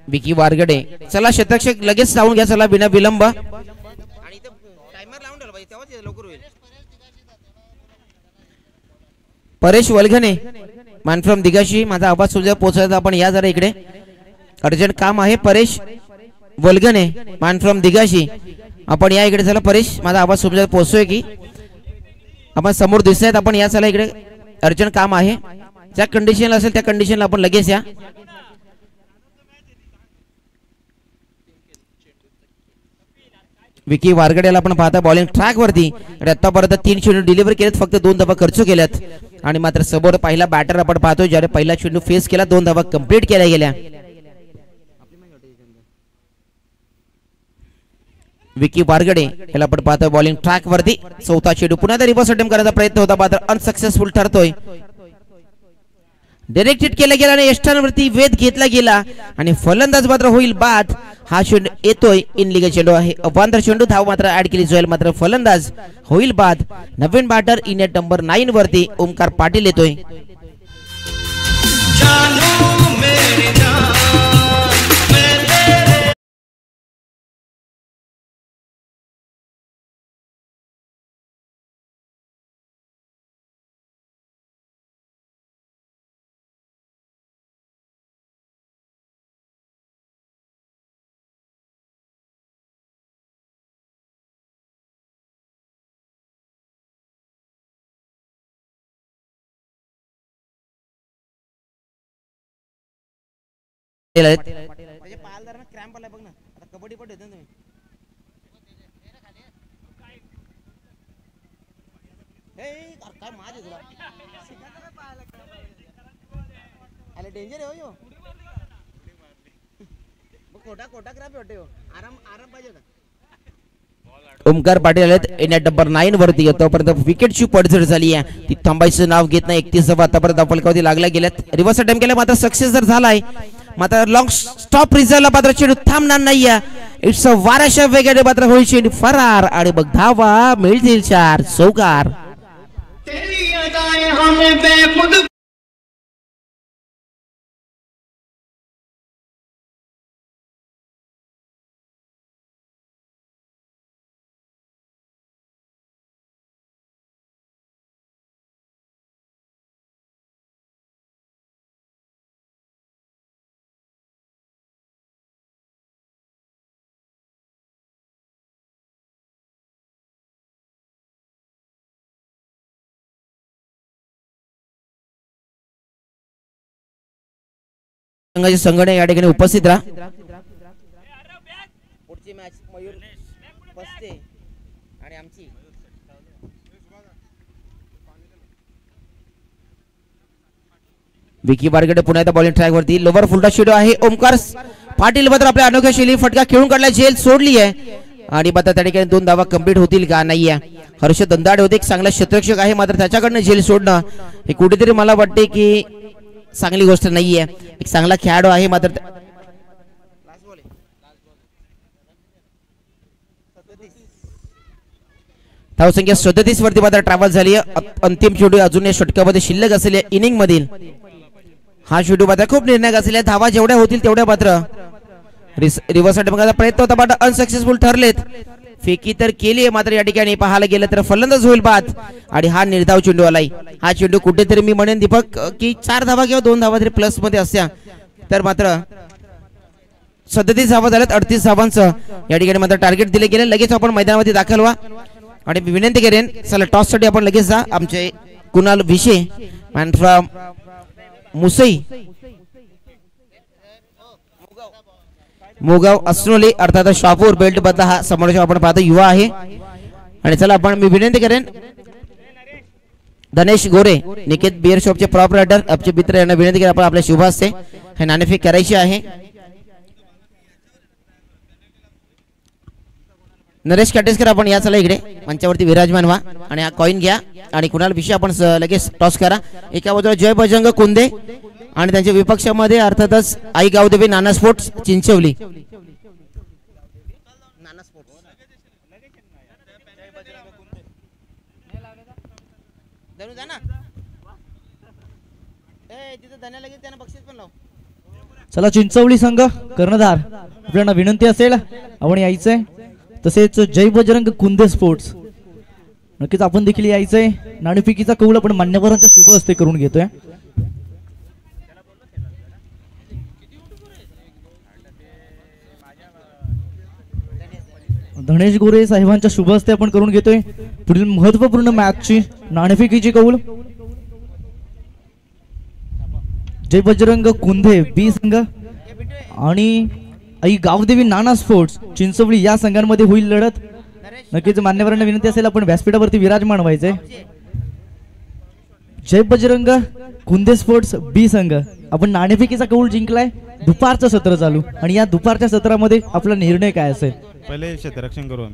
विकी वारगडे. चला शतक लगेच लावून घ्या चला बिना विलंब आणि टायमर लावून ठेवला पाहिजे तेव्हाच लवकर होईल. परेश वलघने मॅन फ्रॉम दिगाशी माझा आवाज सुद्धा पोहोचायचा आपण या जरा इकडे अर्जंट काम आहे. परेश वलगने मॅन फ्रॉम दिगाशी आपण या इकडे चला. परेश माझा आवाज सुद्धा पोहोचतोय की आपण समोर दिसत आपण या चला इकडे अर्जंट काम आहे. ज्या कंडिशनला असेल त्या कंडिशनला आपण लगेच या. विकी वारगडेला आपण पाहता बॉलिंग ट्रॅक वरती आतापर्यंत 3 चेंडू डिलिव्हरी केलेत फक्त 2 धावा खर्च केल्यात आणि मात्र समोर पहिला बॅटर आपण पाहतो ज्याने पहिला चेंडू फेस केला 2 धावा कंप्लीट केल्या गेल्या. विकी वारगडे याला आपण पाहतो बॉलिंग ट्रॅक वरती चौथा चेंडू पुन्हा रिव्हर्स अटेम्प्ट करायचा प्रयत्न होता मात्र अनसक्सेसफुल ठरतोय. डायरेक्ट हिट केला गेला आणि यष्टांवरती वेध घेतला गेला आणि फलंदाज मात्र होईल बाद. हा चेंडू येतोय इनलिगल चेंडू आहे अवांतर चेंडू धाव मात्र ऍड केली जाईल मात्र फलंदाज होईल बाद. नवीन बॅटर इन एट नंबर 9 वरती ओमकार पाटील येतोय. क्रॅम्प आलाय बघ ना आता कबड्डी पण देतो तुम्ही. काय माझ तुला अरे डेंजर आहे हो खोटा खोटा क्रॅम्प वाटते आराम आराम पाहिजे का. ओमकार पाटील आलेत एट नंबर 9 वरती तोपर्यंत विकेटची पडझड झाली आहे ती थांबायचं नाव घेत नाही. 31 धावा आतापर्यंत फलकावरती लागल्या गेल्यात. रिव्हर्स अटेम्प्ट केला मात्र सक्सेस जर झालाय मात्र लॉंग स्टॉप रिझल्टला मात्र चेंडू थांबणार नाहीये. इट्स अ वाराशा वेगाने मात्र होईल चेंडू फरार आणि बघ धावा मिळतील 4 चौकार. संघाचे संघटक या ठिकाणी उपस्थित राहा. विकी वारगडे पुन्हा एकदा बॉलिंग ट्रॅक वरती लोवर फुलटा शेडो आहे ओमकार पाटील मात्र आपल्या अनोख्या शैली फटका खेळून काढला झेल सोडली आहे आणि मात्र त्या ठिकाणी 2 धावा कंप्लीट होतील का नाही आहे हर्षद दंदाडे होते एक चांगला क्षेत्ररक्षक आहे मात्र त्याच्याकडनं झेल सोडणं हे कुठेतरी मला वाटते की चांगली गोष्ट नाहीये एक चांगला खेळाडू आहे मात्र धावसंख्या 37 वरती मात्र ट्रॅव्हल झाली आहे अंतिम शेड्यू अजून या षटकामध्ये शिल्लक असलेल्या इनिंग मधील हा शेड्यू मात्र खूप निर्णायक असलेल्या धावा जेवढ्या होतील तेवढ्या मात्र रिव्हर्स अटॅकचा प्रयत्न होता मात्र अनसक्सेसफुल ठरलेत फेकी तर केली आहे मात्र या ठिकाणी पाहायला गेलं तर फलंदाज होईल बाद आणि हा निर्धाव चेंडू आलाय हा चेंडू कुठेतरी मी म्हणेन दीपक की 4 धावा किंवा 2 धावा तरी प्लस मध्ये असत्या तर मात्र 37 धावा झाल्यात 38 धावांचं या ठिकाणी मात्र टार्गेट दिले गेले लगेच आपण मैदानामध्ये दाखल व्हा आणि मी विनंती करेन चला टॉस साठी आपण लगेच जा आमचे कुणाल विशे मॅन फ्रॉम मुसई मोगाव अस्नोली अर्थात शॉपूर बेल्ट बदला हा समोरचा आपण पाहतो युवा आहे आणि चला आपण मी विनंती करेन धनेश गोरे निकेत बियर शॉपचे प्रॉप रायडर आपचे मित्र यांना विनंती करेन आपण आपल्या शुभास्ते हे नाणेफेक करायची आहे नरेश काटेसकर आपण या चला इकडे मंचावरती विराजमान व्हा आणि हा कॉइन घ्या आणि कुणाल विषय आपण लगेच टॉस करा एका बाजूला जय बजरंग कुंदे आणि त्यांच्या विपक्षामध्ये अर्थातच आई गावदेवी नाना स्पोर्ट्स चिंचवली चला चिंचवली संघ कर्णधार आपल्याला विनंती असेल आपण यायचंय तसेच जय बजरंग कुंदे स्पोर्ट्स नक्कीच आपण देखील यायचंय नाणेफेकीचा कौल आपण मान्यवरांच्या शुभ हस्ते करून घेतोय धनेश गोरे साहेबांच्या शुभ हस्ते आपण करून घेतोय पुढील महत्वपूर्ण मॅचची नाणेफेकीची कौल जय बजरंग कुंदे बी संघ आणि आई गावदेवी नाना स्पोर्ट्स चिंचवली या संघांमध्ये होईल लढत नक्कीच मान्यवरांना विनंती असेल आपण व्यासपीठावरती विराजमान व्हायचंय जय बजरंग कुंदे स्पोर्ट्स बी संघ आपण नाणेफेकीचा कौल जिंकलाय दुपारचं सत्र चालू आणि या दुपारच्या सत्रामध्ये आपला निर्णय काय असेल पहिले क्षेत्ररक्षण करू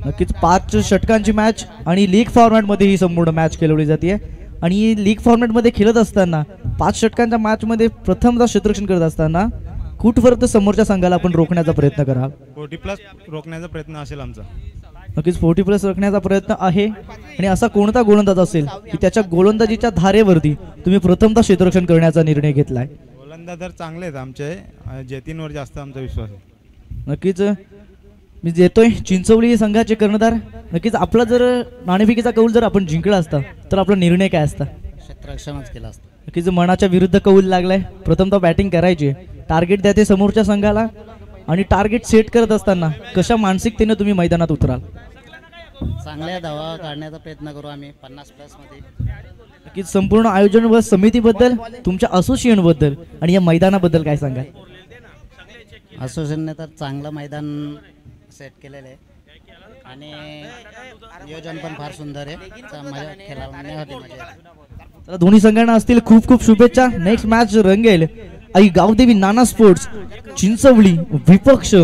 नक्कीच 5 षटकांची मॅच आणि लीग फॉर्मॅट मध्ये ही संपूर्ण मॅच खेळवली जाते आणि लीग फॉर्मॅट मध्ये खेळत असताना 5 षटकांच्या मॅच मध्ये प्रथमदा क्षेत्ररक्षण करत असताना कुठपर्यंत समोरच्या संघाला आपण रोखण्याचा प्रयत्न करा 40+ रोखण्याचा प्रयत्न असेल आमचा नक्कीच 40+ रोखण्याचा प्रयत्न आहे आणि असा कोणता गोलंदाज असेल की त्याच्या गोलंदाजीच्या धारेवरती तुम्ही प्रथमदा क्षेत्ररक्षण करण्याचा निर्णय घेतलाय गोलंदाज तर चांगले आहेत आमचे जतीनवर जास्त आमचा विश्वास आहे नक्कीच मी देतोय चिंचवली संघाचे कर्णधार नक्कीच आपला जर नाणेफेकीचा कौल जर आपण जिंकला असता तर आपला निर्णय काय असता क्षेत्ररक्षणच केला असता नक्कीच मनाच्या विरुद्ध कौल लागलाय प्रथमतः बॅटिंग करायची टार्गेट द्या ते समोरच्या संघाला आणि टार्गेट सेट करत असताना कशा मानसिकतेने तुम्ही मैदानात उतराल चांगल्या धावा काढण्याचा प्रयत्न करू आम्ही 50+ मध्ये नक्कीच संपूर्ण आयोजन व समितीबद्दल तुमच्या असोसिएशन बद्दल आणि या मैदानाबद्दल काय सांगाल असोसिएशनने तर चांगलं मैदान सेट केलेलं आहे आणि नियोजन पण फार सुंदर आहे मजा खेळायला मजा दोन्ही संघांना असतील खूप खूप शुभेच्छा नेक्स्ट मॅच रंगेल आई गावदेवी नाना स्पोर्ट्स चिंचवली विपक्ष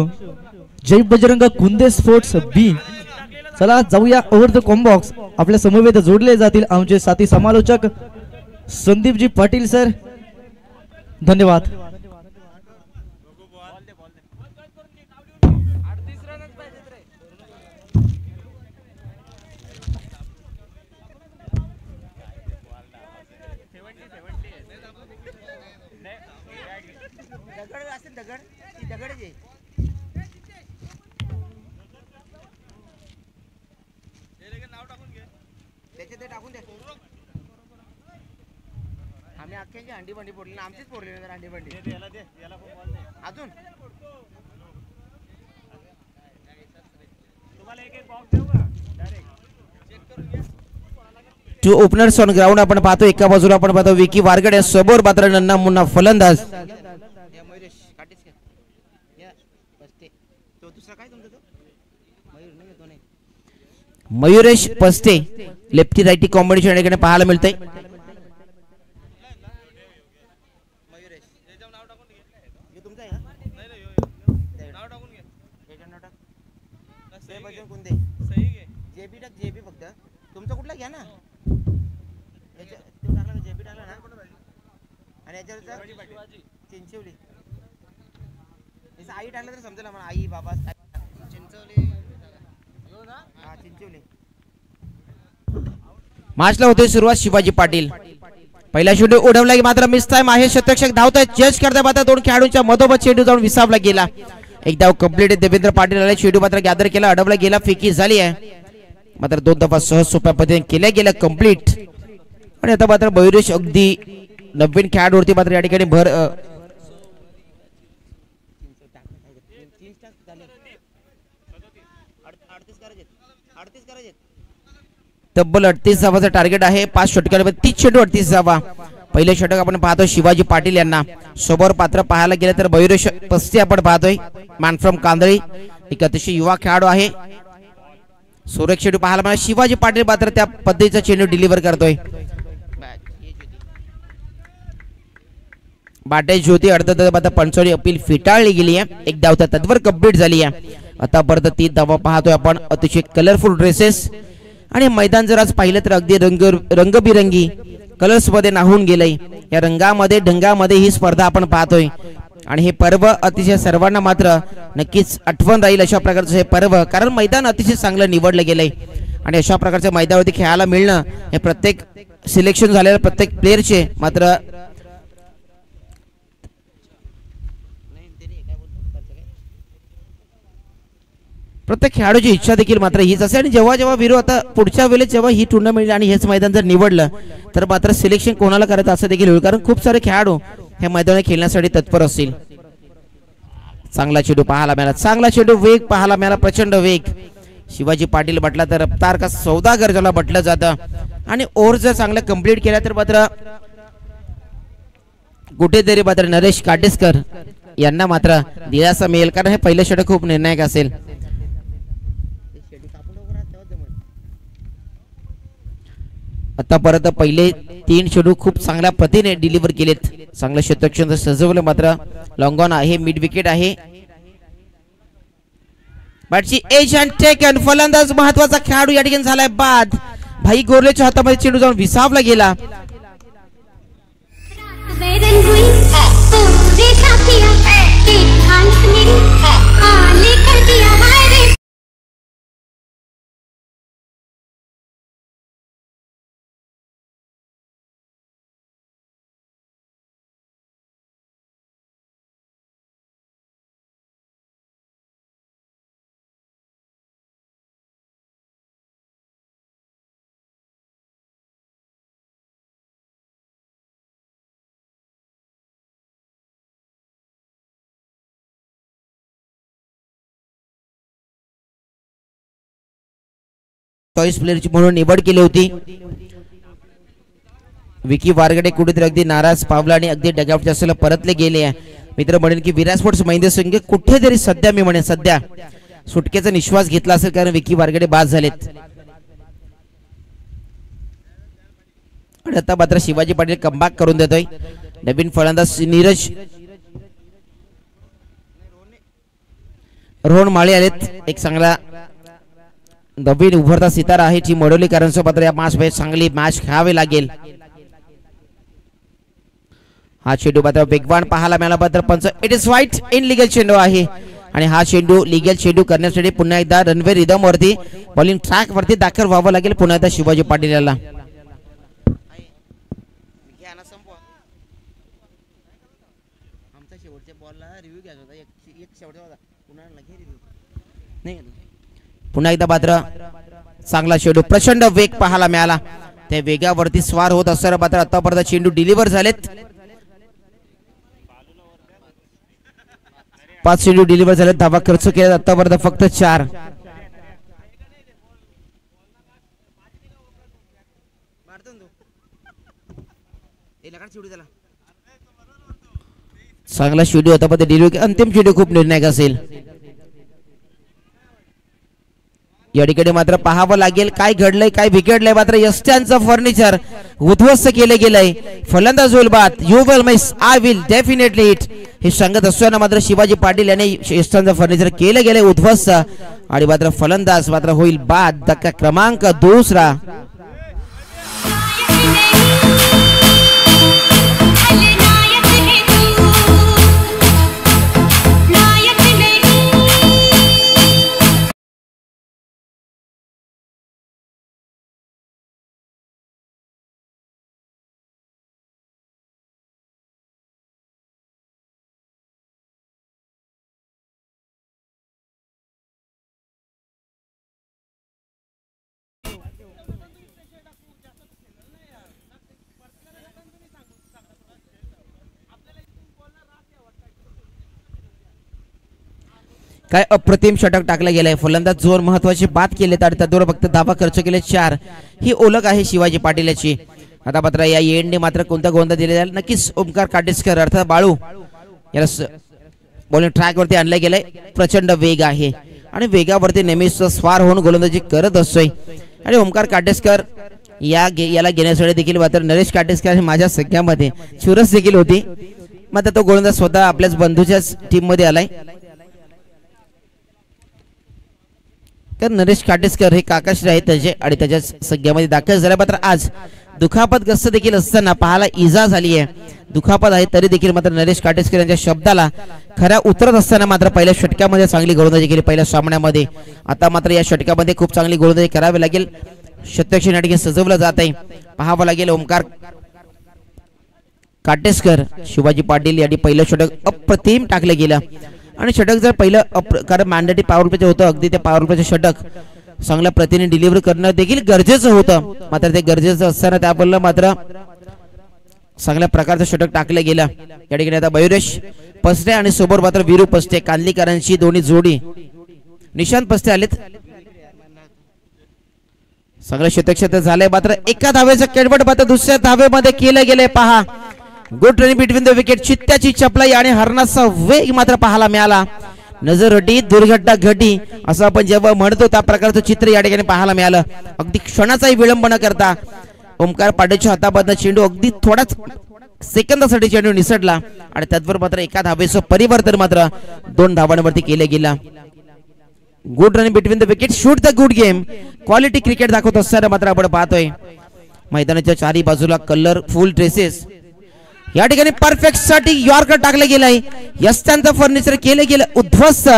जय बजरंग कुंदे स्पोर्ट्स बी चला जाऊया ओव्हर द कॉम्बॉक्स आपल्या समवेत जोडले जातील आमचे साथी समालोचक संदीपजी पाटील सर धन्यवाद अंडी बंडी फोडली आमचीच फोडली अंडी बंडी अजून टू ओपनर्स ऑन ग्राउंड आपण पाहतो एका बाजूला आपण पाहतो विकी वारगडे समोर मात्र नन्ना मुन्ना फलंदाज Mayuresh paste lefty righty combination या ठिकाणी पाहायला मिळतंय तुमचा आहे का? जेबी टाक जेबी फक्त तुमचा कुठला घ्या ना जेबी टाकला ना आणि याच्यावर चिंचवली आई टाकलं तर समजेल मला आई बाबा चिंचवली हा चिंचवली मॅचला होते सुरुवात शिवाजी पाटील पहिला चेंडू उडवला की मात्र मिस टाइम आहे शतरक्षक धावतात जज करता मात्र दोन खेळाडूंच्या मधोमध चेंडू जाऊन विसावला गेला एक धाव कंप्लीट देवेंद्र पाटील आले चेंडू मात्र गॅदर केला अडवला गेला फेकी झाली आहे मात्र दोन दफा सहज सोप्या पद्धतीने केल्या गेल्या कंप्लीट आणि आता मात्र मयुरेश अगदी नवीन खेळाडूवरती मात्र या ठिकाणी भर तब्बल 38 धावाचा टार्गेट आहे 5 षटकांमध्ये 30 चेंडू 38 धावा पहिले षटक आपण पाहतो शिवाजी पाटील यांना समोर पात्र पाहायला गेले तर मयुरेश पस्ती आपण पाहतोय मॅन फ्रॉम कांदळी एक अतिशय युवा खेळाडू आहे सुरेख चेंडू पाहायला मला शिवाजी पाटील मात्र त्या पद्धतीचा चेंडू डिलिव्हर करतोय बाटे ज्योती अर्धतः पंचोली अपील फिटाळली गेली आहे एक धाव तत्वर कंप्लीट झाली आहे आतापर्यंत 3 धावा पाहतोय आपण अतिशय कलरफुल ड्रेसेस आणि मैदान जर आज पाहिलं तर अगदी रंगबिरंगी कलर्स मध्ये नाहून गेलंय या रंगामध्ये ढंगामध्ये ही स्पर्धा आपण पाहतोय आणि हे पर्व अतिशय सर्वांना मात्र नक्कीच आठवण राहील अशा प्रकारचं हे पर्व कारण मैदान अतिशय चांगलं निवडलं गेलंय आणि अशा प्रकारच्या मैदानावरती खेळायला मिळणं हे प्रत्येक सिलेक्शन झालेल्या प्रत्येक प्लेअरचे मात्र प्रत्येक खेळाडूची इच्छा देखील मात्र हीच असेल आणि जेव्हा जेव्हा वीरू आता पुढच्या वेळेस जेव्हा ही टुर्नामेंट आणि हेच मैदान जर निवडलं तर मात्र सिलेक्शन कोणाला करायचं असं देखील होईल कारण खूप सारे खेळाडू ह्या मैदानात खेळण्यासाठी तत्पर असतील चांगला चेंडू पाहायला मिळाला चांगला चेंडू वेग पाहायला मिळाला प्रचंड वेग शिवाजी पाटील म्हटला तर रफ्तार का सौदागर ज्याला म्हटलं जातं आणि ओव्हर जर चांगलं कंप्लीट केला तर मात्र कुठेतरी मात्र नरेश काटेसकर यांना मात्र दिलासा मिळेल कारण हे पहिलं षटक खूप निर्णायक असेल आतापर्यंत पहिले 3 चेंडू खूप चांगल्या पद्धतीने डिलिव्हर केलेत चांगलं शतरक्षण सजवलं मात्र लॉंग ऑन आहे मिड विकेट आहे बॅटची एज अँड टेकन फलंदाज महत्वाचा खेळाडू या ठिकाणी झालाय बाद भाई गोरलेच्या हातामध्ये चेंडू जाऊन विसावला गेला चॉईस प्लेअरची म्हणून निवड केली होती विकी वारगडे कुठेतरी अगदी नाराज पावला आणि अगदी डगआउट असलेला परतले गेले मित्र म्हणेन की विराट स्पोर्ट्स महेंद्र सिंग कुठेतरी सध्या मी म्हणेन सध्या सुटकेचा निश्वास घेतला असेल कारण विकी वारगडे बाद झालेत आणि आता मात्र शिवाजी पाटील कमबॅक करून देतोय नवीन फलंदाज नीरज रोहन माळी आलेत एक चांगला नवीन उभरता सितारा आहे टीम वडोलीकरांसोबत मात्र या मॅच मध्ये चांगली मॅच खेळावी लागेल हा चेंडू मात्र वेगवान पाहायला मिळाला मात्र पंच it is wide illegal चेंडू आहे आणि हा चेंडू लिगल चेंडू करण्यासाठी पुन्हा एकदा रनवे रिदम वरती बॉलिंग ट्रॅक वरती दाखल व्हावं लागेल पुन्हा एकदा शिवाजी पाटील याला पुन्हा एकदा मात्र चांगला चेंडू प्रचंड वेग पाहायला मिळाला त्या वेगावरती स्वार होत असताना मात्र आतापर्यंत चेंडू डिलिव्हर झालेत 5 चेंडू डिलिव्हर झालेत धावा खर्च केला आतापर्यंत फक्त 4 चांगला चेंडू होता पण डिलिव्हरी अंतिम चेंडू खूप निर्णायक असेल या ठिकाणी मात्र पाहावं लागेल काय घडलंय काय बिघडलंय. मात्र यष्ट्यांचं फर्निचर उद्ध्वस्त केले गेलंय. फलंदाज होईल बाद. You will miss I will definitely hit हे सांगत असताना मात्र शिवाजी पाटील यांनी यष्ट्यांचं फर्निचर केलं गेलंय उद्ध्वस्त आणि मात्र फलंदाज मात्र होईल बाद. धक्का क्रमांक दुसरा. काय अप्रतिम षटक टाकलं गेलंय. फलंदाज जोर महत्वाची बात केले आणि त्याद्वारे फक्त धावा खर्च केले 4. ही ओळख आहे शिवाजी पाटील याची. आता मात्र या एंडने मात्र कोणता गोंधळ दिलेला नक्कीच ओमकार काटेस्कर अर्थात बाळू याला बॉलिंग ट्रॅक वरती आणलं गेलंय. प्रचंड वेग आहे आणि वेगावरती नेहमीच स्वार होऊन गोलंदाजी करत असतोय आणि ओमकार काटेस्कर याला घेण्यासाठी देखील मात्र नरेश काटेस्कर माझ्या सगळ्यामध्ये चुरस देखील होती. मात्र तो गोलंदाज स्वतः आपल्याच बंधूच्याच टीम मध्ये आलाय. तर नरेश काटेस्कर हे काकाश्री आहेत त्याचे आणि त्याच्या सगळ्यामध्ये दाखल झाले. मात्र आज दुखापतग्रस्त देखील असताना पाहायला इजा झाली आहे. दुखापत आहे तरी देखील मात्र नरेश काटेस्कर यांच्या शब्दाला खऱ्या उतरत असताना मात्र पहिल्या षटकामध्ये चांगली गोलंदाजी केली पहिल्या सामन्यामध्ये. आता मात्र या षटकामध्ये खूप चांगली गोलंदाजी करावी लागेल. शतक्षण या ठिकाणी सजवलं जात आहे. पाहावं लागेल ओमकार काटेस्कर शिवाजी पाटील यांनी पहिलं षटक अप्रतिम टाकलं गेलं आणि षटक जर पहिलं कारण मॅन्डेटरी पॉवर प्लेचं होतं अगदी त्या पॉवर प्लेचं षटक चांगल्या प्रतीने डिलिव्हर करणं देखील गरजेचं होतं. मात्र ते गरजेचं असताना त्याबद्दल मात्र चांगल्या प्रकारचं षटक टाकलं गेलं. या ठिकाणी आता मयुरेश पस्ते आणि सोबत मात्र वीरू पस्ते कांदलीकरांची दोन्ही जोडी निशांत पस्ते आलेत. चांगलं शतक झालंय. मात्र एका धावेचं केडवट मात्र दुसऱ्या धावेमध्ये केलं गेलंय. पहा good running between the wicket. चित्त्याची चपलाई आणि हरणाचा वेग मात्र पाहायला मिळाला. नजर हटी दुर्घटना घटी असं आपण जेव्हा म्हणतो त्या प्रकारचं चित्र या ठिकाणी पाहायला मिळालं. अगदी क्षणाचाही विलंब न करता ओमकार पाटीलच्या हातामधनं चेंडू अगदी थोडाच सेकंदासाठी चेंडू निसटला आणि त्याचबरोबर मात्र एका धावेचं परिवर्तन मात्र 2 धावांवरती केलं गेलं. Good running between the wicket. Shoot the good game. Quality cricket दाखवत असताना मात्र आपण पाहतोय मैदानाच्या चारी बाजूला कलरफुल ड्रेसेस. या ठिकाणी परफेक्ट साठी यॉर्कर टाकलं गेलंय. यस्त्यांचं फर्निचर केलं गेलं उद्ध्वस्त.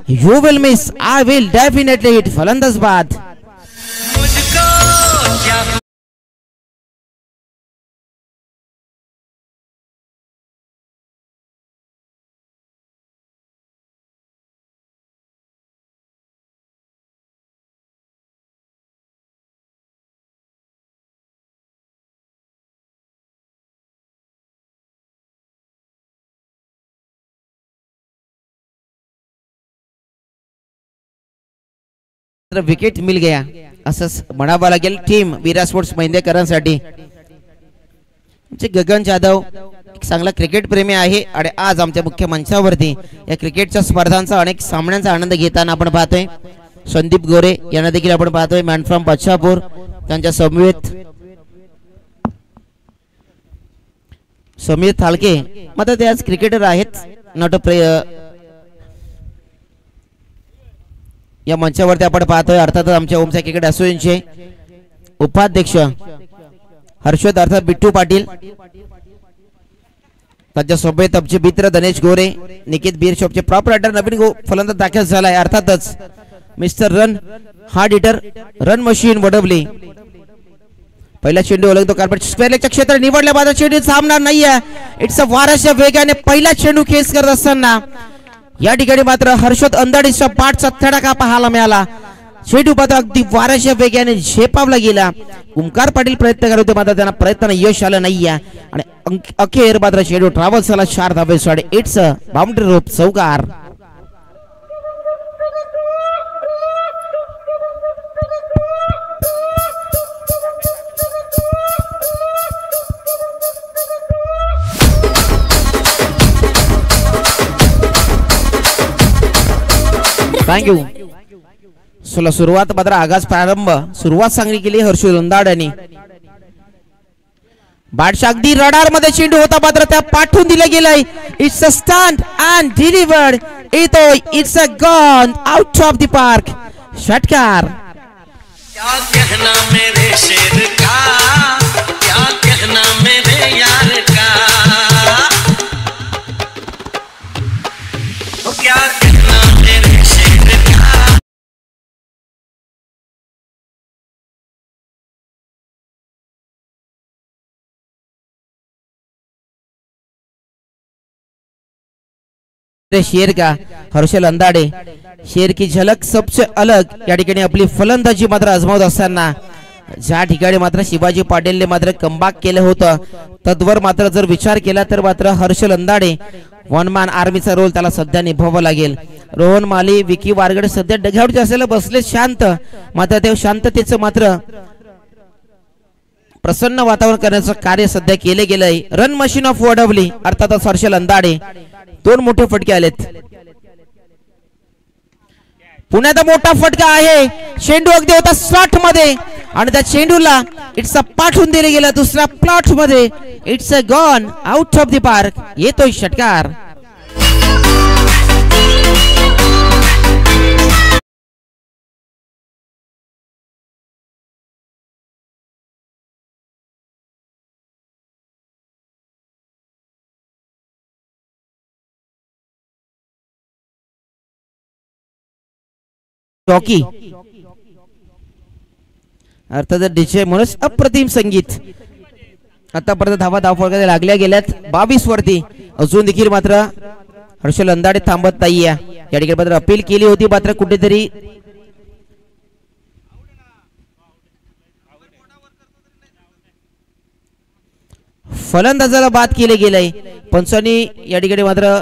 You will miss I will definitely hit. फलंदाज बाद. विकेट मिल गया असंच म्हणावं लागेल टीम वीरा स्पोर्ट्स महिंदेकरांसाठी. गगन जाधव एक चांगला क्रिकेट प्रेमी आहे आणि आज आमच्या मुख्य मंचावरती या क्रिकेटच्या स्पर्धांचा अनेक सामन्यांचा आनंद घेताना आपण पाहतोय. संदीप गोरे यांना देखील आपण पाहतोय मॅन फ्रॉम बच्चापूर. त्यांच्या समवेत समीर थालके मात्र ते आज क्रिकेटर आहेत. नॉट अ या मंचावरती आपण पाहतोय अर्थातच आमच्या ओमसा क्रिकेट असोसिएशनचे उपाध्यक्ष हर्षद अर्थात बिट्टू पाटील. त्यांच्या सोबत आमचे मित्र धनेश गोरे निकित बीर शॉपचे प्रॉपर रायटर नवीन फलंदाज दाखल झालाय. अर्थातच mister run hard hitter run machine Vadavali. पहिला चेंडू ओळखतो कार्पेट स्क्वेअरच्या क्षेत्र निवडल्या बाद चेंडू थांबणार नाहीये. इट्स अ वारसच्या वेगाने पहिला चेंडू खेच करत असताना या ठिकाणी मात्र हर्षद अंधाडीचा पाठचा थडाका पाहायला मिळाला. चेंडू मात्र अगदी वाऱ्याच्या वेगाने झेपावला गेला. ओमकार पाटील प्रयत्न करत होते मात्र त्यांना प्रयत्नाला यश आलं नाहीये आणि अखेर मात्र चेंडू ट्रॅव्हल्स झाला 4 धावेसाठी. इट्स अ बाउंड्री रोप चौकार. थँक्यू. चला सुरुवात मात्र आगाज प्रारंभ सुरुवात चांगली केली हर्षल अंदाड यांनी. बादशाह अगदी रडार मध्ये चेंडू होता मात्र त्या पाठवून दिलं गेलंय. It's a stunt and delivered. येतोय. It's a gone out of the park. षटकार. क्या कहना मेरे शेर का, क्या कहना मेरे यार का, ओ क्या कहना मेरे शेर का. शेर का हर्षल अंदाडे. शेर की झलक सबसे अलग या ठिकाणी आपली फलंदाजी मात्र आजमावत असताना ज्या ठिकाणी मात्र शिवाजी पाटीलने मात्र कमबॅक केलं होतं तद्वर मात्र जर विचार केला तर मात्र हर्षल अंदाडे वन मॅन आर्मीचा रोल त्याला सध्या निभावावा लागेल. रोहन माली विकी वारगडे सध्या डगआउटच्या असलेला बसले शांत मात्र ते शांततेचं मात्र प्रसन्न वातावरण करण्याचं कार्य सध्या केले गेलंय. रन मशीन ऑफ वडवली अर्थातच हर्षल अंदाडे. दोन मोठे फटके आलेत. पुण्यात मोठा फटका आहे. चेंडू अगदी होता स्लॉट मध्ये आणि त्या चेंडूला इट्स अ पाठवून दिले गेलं दुसऱ्या प्लॉट मध्ये. It's a gone out of the park. येतोय षटकार. टॉकी अर्थात डीजे म्हणून अप्रतिम संगीत. आतापर्यंत धावफलकाला लागल्या गेल्यात 22 वरती. अजून देखील मात्र हर्षल अंदाडे थांबत नाहीये. या ठिकाणी मात्र अपील केली होती मात्र कुठेतरी फलंदाजाला बाद केले गेलंय. पंचांनी या ठिकाणी मात्र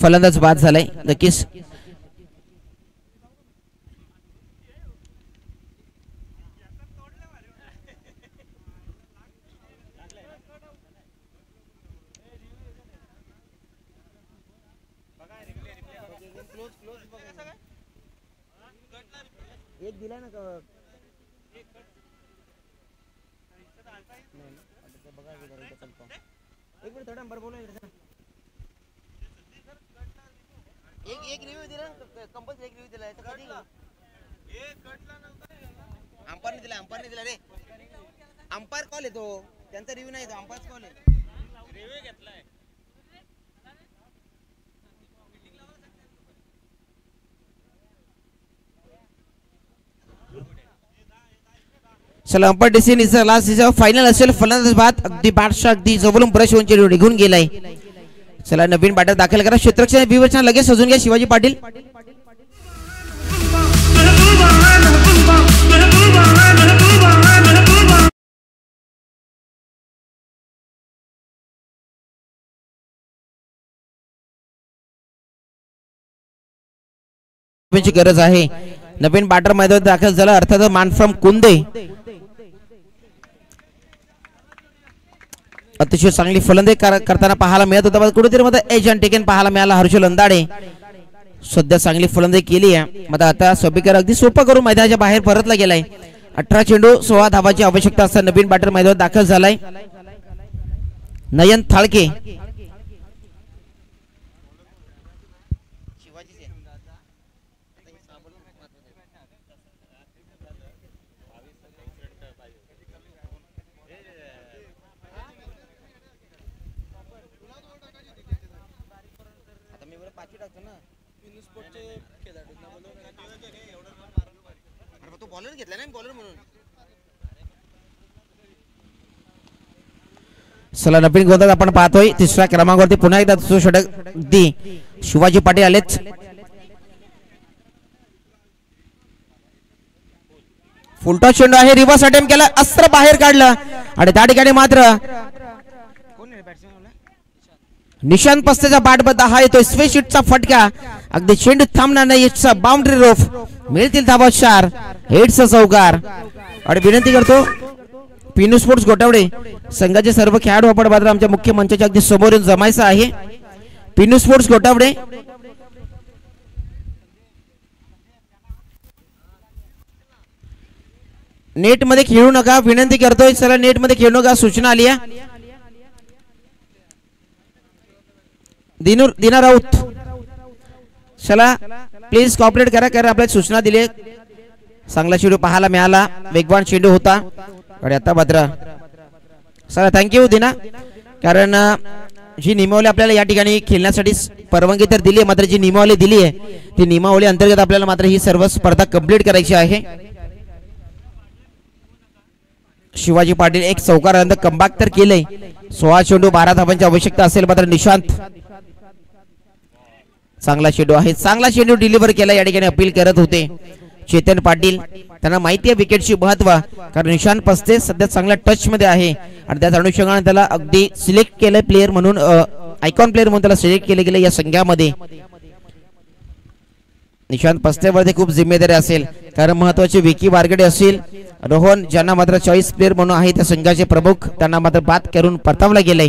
फलंदाज बाद झालाय. नक्कीच एक दिला ना एक मिनिट थोडा नंबर बोला. एक रिव्ह्यू दिला कंपल्सरी एक रिव्ह्यू दिला तर कधी अंपायरने दिला रे. अंपायर कॉल आहे तो त्यांचा रिव्ह्यू नाही तो अंपायर कॉल आहे. रिव्ह्यू घेतलाय. चला umpire decision is last is final असेल. फलंदाज बाद अगदी बादशाह अगदी जवळून ब्रश होऊन चेंडू निघून गेलाय. चला नवीन बॅटर दाखल करा. क्षेत्ररक्षण विवेचना लगेच सजून घ्या. शिवाजी पाटील गरज आहे. नवीन बॅटर मैदानात दाखल झाला अर्थात मान फ्रॉम कुंदे. अतिशय चांगली फलंदाजी करताना पाहायला मिळत होता. कुठेतरी मध्ये एजंट टेकन पाहायला मिळाला. हर्षल अंदाडे सध्या चांगली फलंदाजी केली आहे. मग आता सभेकर अगदी सोपं करून मैदानाच्या बाहेर परतला गेलाय. 18 चेंडू 16 धावाची आवश्यकता असताना नवीन बॅटर मैदानात दाखल झालाय. नयन थाळके बॉलर घेतला नाही बॉलर म्हणून. चला नवीन गोलंदाज आपण पाहतोय. तिसऱ्या क्रमांकावरती पुन्हा एकदा दुसरं षटक दी शिवाजी पाटील आलेच. फुलटॉ चेंडू आहे. रिव्हर्स अटेम्प्ट केला. अस्त्र बाहेर काढलं आणि त्या ठिकाणी मात्र निशांत पस्तेचा बॅटबद्द हा येतोय. स्वेशिटचा फटका अगदी चेंडू थांबणार नाही. It's boundary rope. मिळतील धावा 4. हेड्स चौकार आणि विनंती करतो पिनू स्पोर्ट्स गोटावडे संघाचे सर्व खेळाडू आपण मात्र आमच्या मुख्य मंचाच्या अगदी समोरून जमायचं आहे. पिनू स्पोर्ट्स कोटावडे नेट मध्ये खेळू नका विनंती करतोय. चला नेट मध्ये खेळू नका सूचना आली आहे. दिना राऊत चला प्लीज कॉपरेट करा कारण आपल्याला सूचना दिली. चांगला चेंडू पाहायला मिळाला वेगवान चेंडू होता आणि आता मात्र चला थँक्यू दिना कारण जी नियमावली आपल्याला या ठिकाणी खेळण्यासाठी परवानगी तर दिली आहे मात्र जी नियमावली दिली आहे ती नियमावली अंतर्गत आपल्याला मात्र ही सर्व स्पर्धा कंप्लीट करायची आहे. शिवाजी पाटील एक चौकारानंतर कमबॅक तर केलंय. 16 चेंडू 12 धावांची आवश्यकता असेल मात्र निशांत चांगला चेंडू आहे चांगला चेंडू डिलिव्हर केला या ठिकाणी अपील करत होते चेतन पाटील. त्यांना माहिती आहे विकेटची महत्व कारण निशांत पस्ते सध्या चांगल्या टच मध्ये आहे आणि त्याच अनुषंगाने त्याला अगदी सिलेक्ट केलंय प्लेअर म्हणून आयकॉन प्लेअर म्हणून त्याला सिलेक्ट केले गेले या संघामध्ये. निशांत पस्तेवरती खूप जिम्मेदारी असेल कारण महत्वाचे विकी बारगडे असेल रोहन ज्यांना मात्र चॉईस प्लेअर म्हणून आहे त्या संघाचे प्रमुख त्यांना मात्र बाद करून परतावला गेलंय.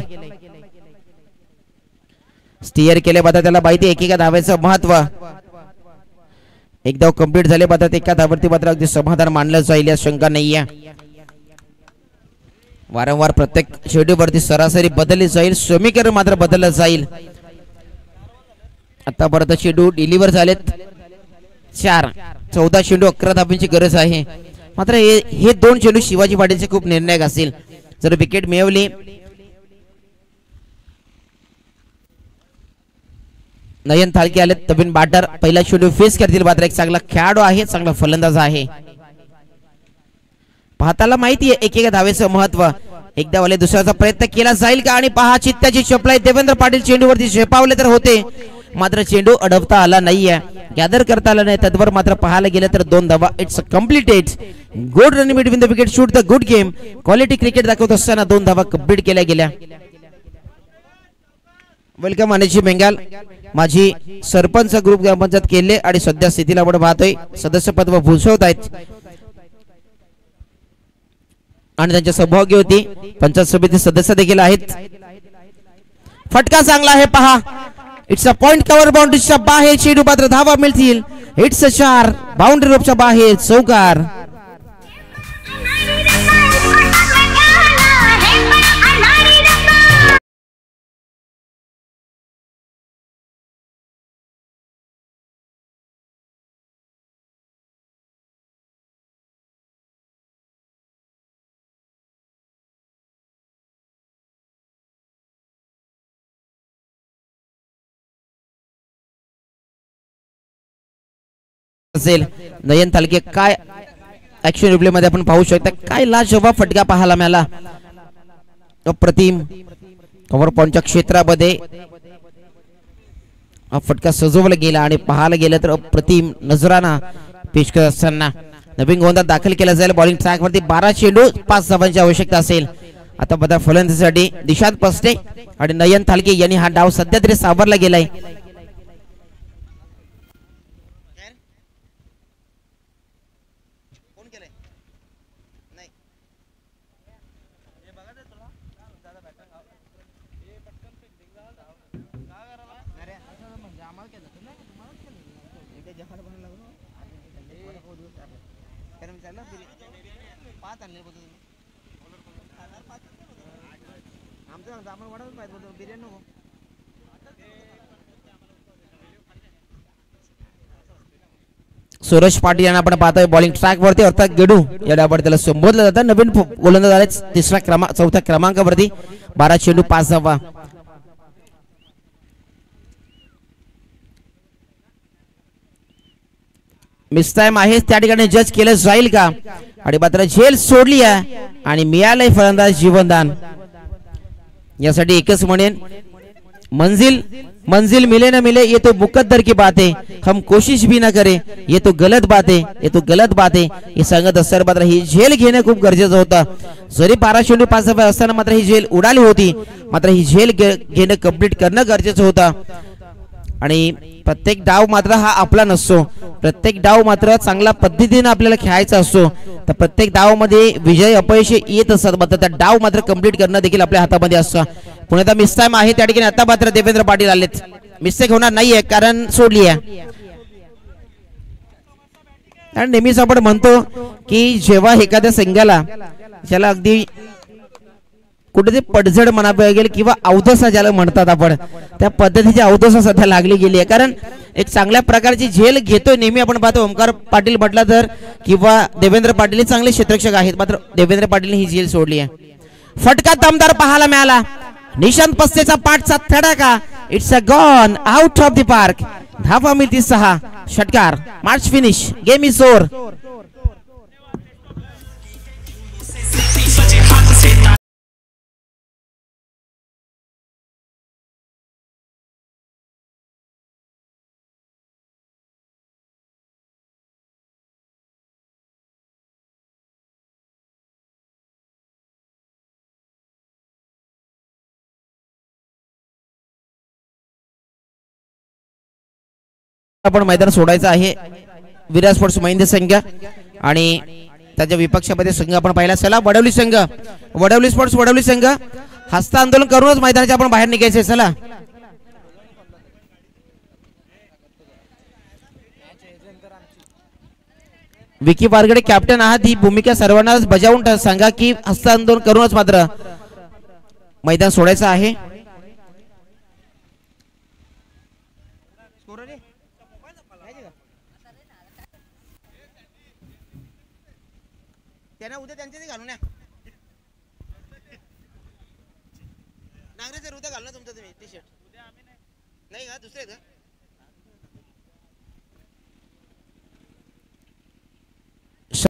स्टिअर केले मात्र त्याला माहिती एकेका धावेचं महत्व. एक धाव कंप्लीट झाले मात्र एका धावरती मात्र अगदी समाधान मानलं जाईल या शंका नाहीये. वारंवार प्रत्येक चेंडूवरती सरासरी बदलली जाईल समीकरण मात्र बदललं जाईल. आतापर्यंत चेंडू डिलिव्हर झालेत 4 14 चेंडू 11 धावांची गरज आहे मात्र हे 2 चेंडू शिवाजी पाटीलचे खूप निर्णायक असेल. जर विकेट मिळवली नयन थाळके आले तबिन बाटर पहिला चेंडू फेस करतील मात्र एक चांगला खेळाडू आहे चांगला फलंदाज आहे. पाहताला माहिती आहे एकेका धावेचं महत्व. एकदा वाले दुसऱ्याचा प्रयत्न केला जाईल का आणि पहा चित्त्याची चपलाई देवेंद्र पाटील चेंडूवरती झेपावले तर होते मात्र चेंडू अडवता आला नाहीये गॅदर करता आला नाही. तद्वर मात्र पाहायला गेलं तर 2 धावा. It's completed good run between the wicket shoot the good game quality cricket दाखवत असताना 2 धावा कंप्लीट केल्या गेल्या. वेलकम अनिशी बेंगाल माझी सरपंच ग्रुप ग्रामपंचायत केले आणि सध्या स्थितीला आपण पाहतोय सदस्य पद भूषवत आहेत आणि त्यांच्या सहभागी होती पंचायत समिती सदस्य देखील आहेत. फटका चांगला आहे पहा इट्स अ पॉइंट कव्हर बाउंड्रीच्या बाहेर चेंडू मात्र धावा मिळतील. इट्स अ 4 बाउंड्री रोपच्या बाहेर चौकार. असेल नयन थालके काय ऍक्शन रिप्ले मध्ये आपण पाहू शकता काय लाजवाब फटका पाहायला मिळाला. अप्रतिम कव्हर पॉइंटच्या क्षेत्रामध्ये हा फटका सजवला गेला आणि पाहायला गेलं तर अप्रतिम नजराना पेश करत असताना नवीन गोलंदाज दाखल केला जाईल. बॉलिंग ट्रॅक वरती 12 चेंडू 5 धावांची आवश्यकता असेल. आता बदल फलंदाजीसाठी निशांत पस्ते आणि नयन थालके यांनी हा डाव सध्या तरी सावरला गेलाय. सूरज पाटील यांना आपण पाहतोय बॉलिंग ट्रॅक वरती अर्थात गेडू या डावावर त्याला संबोधलं जातं. नवीन गोलंदाज आले 4थ्या क्रमांकावरती 12 चेंडू 5 धावा. मिस टाइम आहे त्या ठिकाणी जज केलं जाईल का आणि मात्र झेल सोडली आहे आणि मिळालंय फलंदाज जीवनदान. यासाठी एकच म्हणेन मंजिल मंजिल मिले न मिले ये तो मुकद्दर की बात है हम कोशिश भी ना करें ये तो गलत बात है ये तो गलत बात है. हे सांगत असताना मात्र ही झेल घेणं खूप गरजेचं होतं. जरी 12 चेंडू 5 धावा असताना मात्र ही झेल उडाली होती मात्र ही झेल घेणं कंप्लीट करणं गरजेचं होतं. आणि प्रत्येक डाव मात्र हा आपला नसतो. प्रत्येक डाव मात्र चांगल्या पद्धतीने आपल्याला खेळायचा असतो. तर प्रत्येक डावामध्ये विजय अपयश येत असतात मात्र त्या डाव मात्र कंप्लीट करणं देखील आपल्या हातामध्ये असतं. पुण्याचा मिस टाइम आहे त्या ठिकाणी आता मात्र देवेंद्र पाटील आलेत. मिस्टेक होणार नाहीये कारण सोडली आहे. आणि नेहमीच आपण म्हणतो की जेव्हा एखाद्या संघाला ज्याला अगदी कुठेतरी पडझड म्हणावं लागेल किंवा अवदसा ज्याला म्हणतात आपण, त्या पद्धतीची अवदसा सध्या लागली गेली आहे. कारण एक चांगल्या प्रकारची झेल घेतोय नेहमी आपण पाहतो. ओमकार पाटील म्हटलं तर किंवा देवेंद्र पाटील हे चांगले क्षेत्ररक्षक आहेत, मात्र देवेंद्र पाटील ही झेल सोडली आहे. फटका दमदार पाहायला मिळाला. निशांत पस्तेचा पाठचा धडाका. It's a gone out of the park. धावा मिळती 6. षटकार. Match finish. Game is over. आपण मैदान सोडायचं आहे. विराज स्पोर्ट्स महिंद संघ आणि त्याच्या विपक्षामध्ये संघ आपण पाहिला. चला वडवली संघ, वडवली स्पोर्ट्स वडवली संघ हस्त आंदोलन करूनच मैदानाच्या आपण बाहेर निघायचे. चला विकी बारगडे कॅप्टन आहात, ही भूमिका सर्वांनाच बजावून सांगा की हस्त आंदोलन करूनच मात्र मैदान सोडायचं आहे. त्यांना उद्या त्यांच्याच घालून या. नांगरे सर उद्या घालू ना तुमचं तुम्ही टी शर्ट. नाही का दुसरे का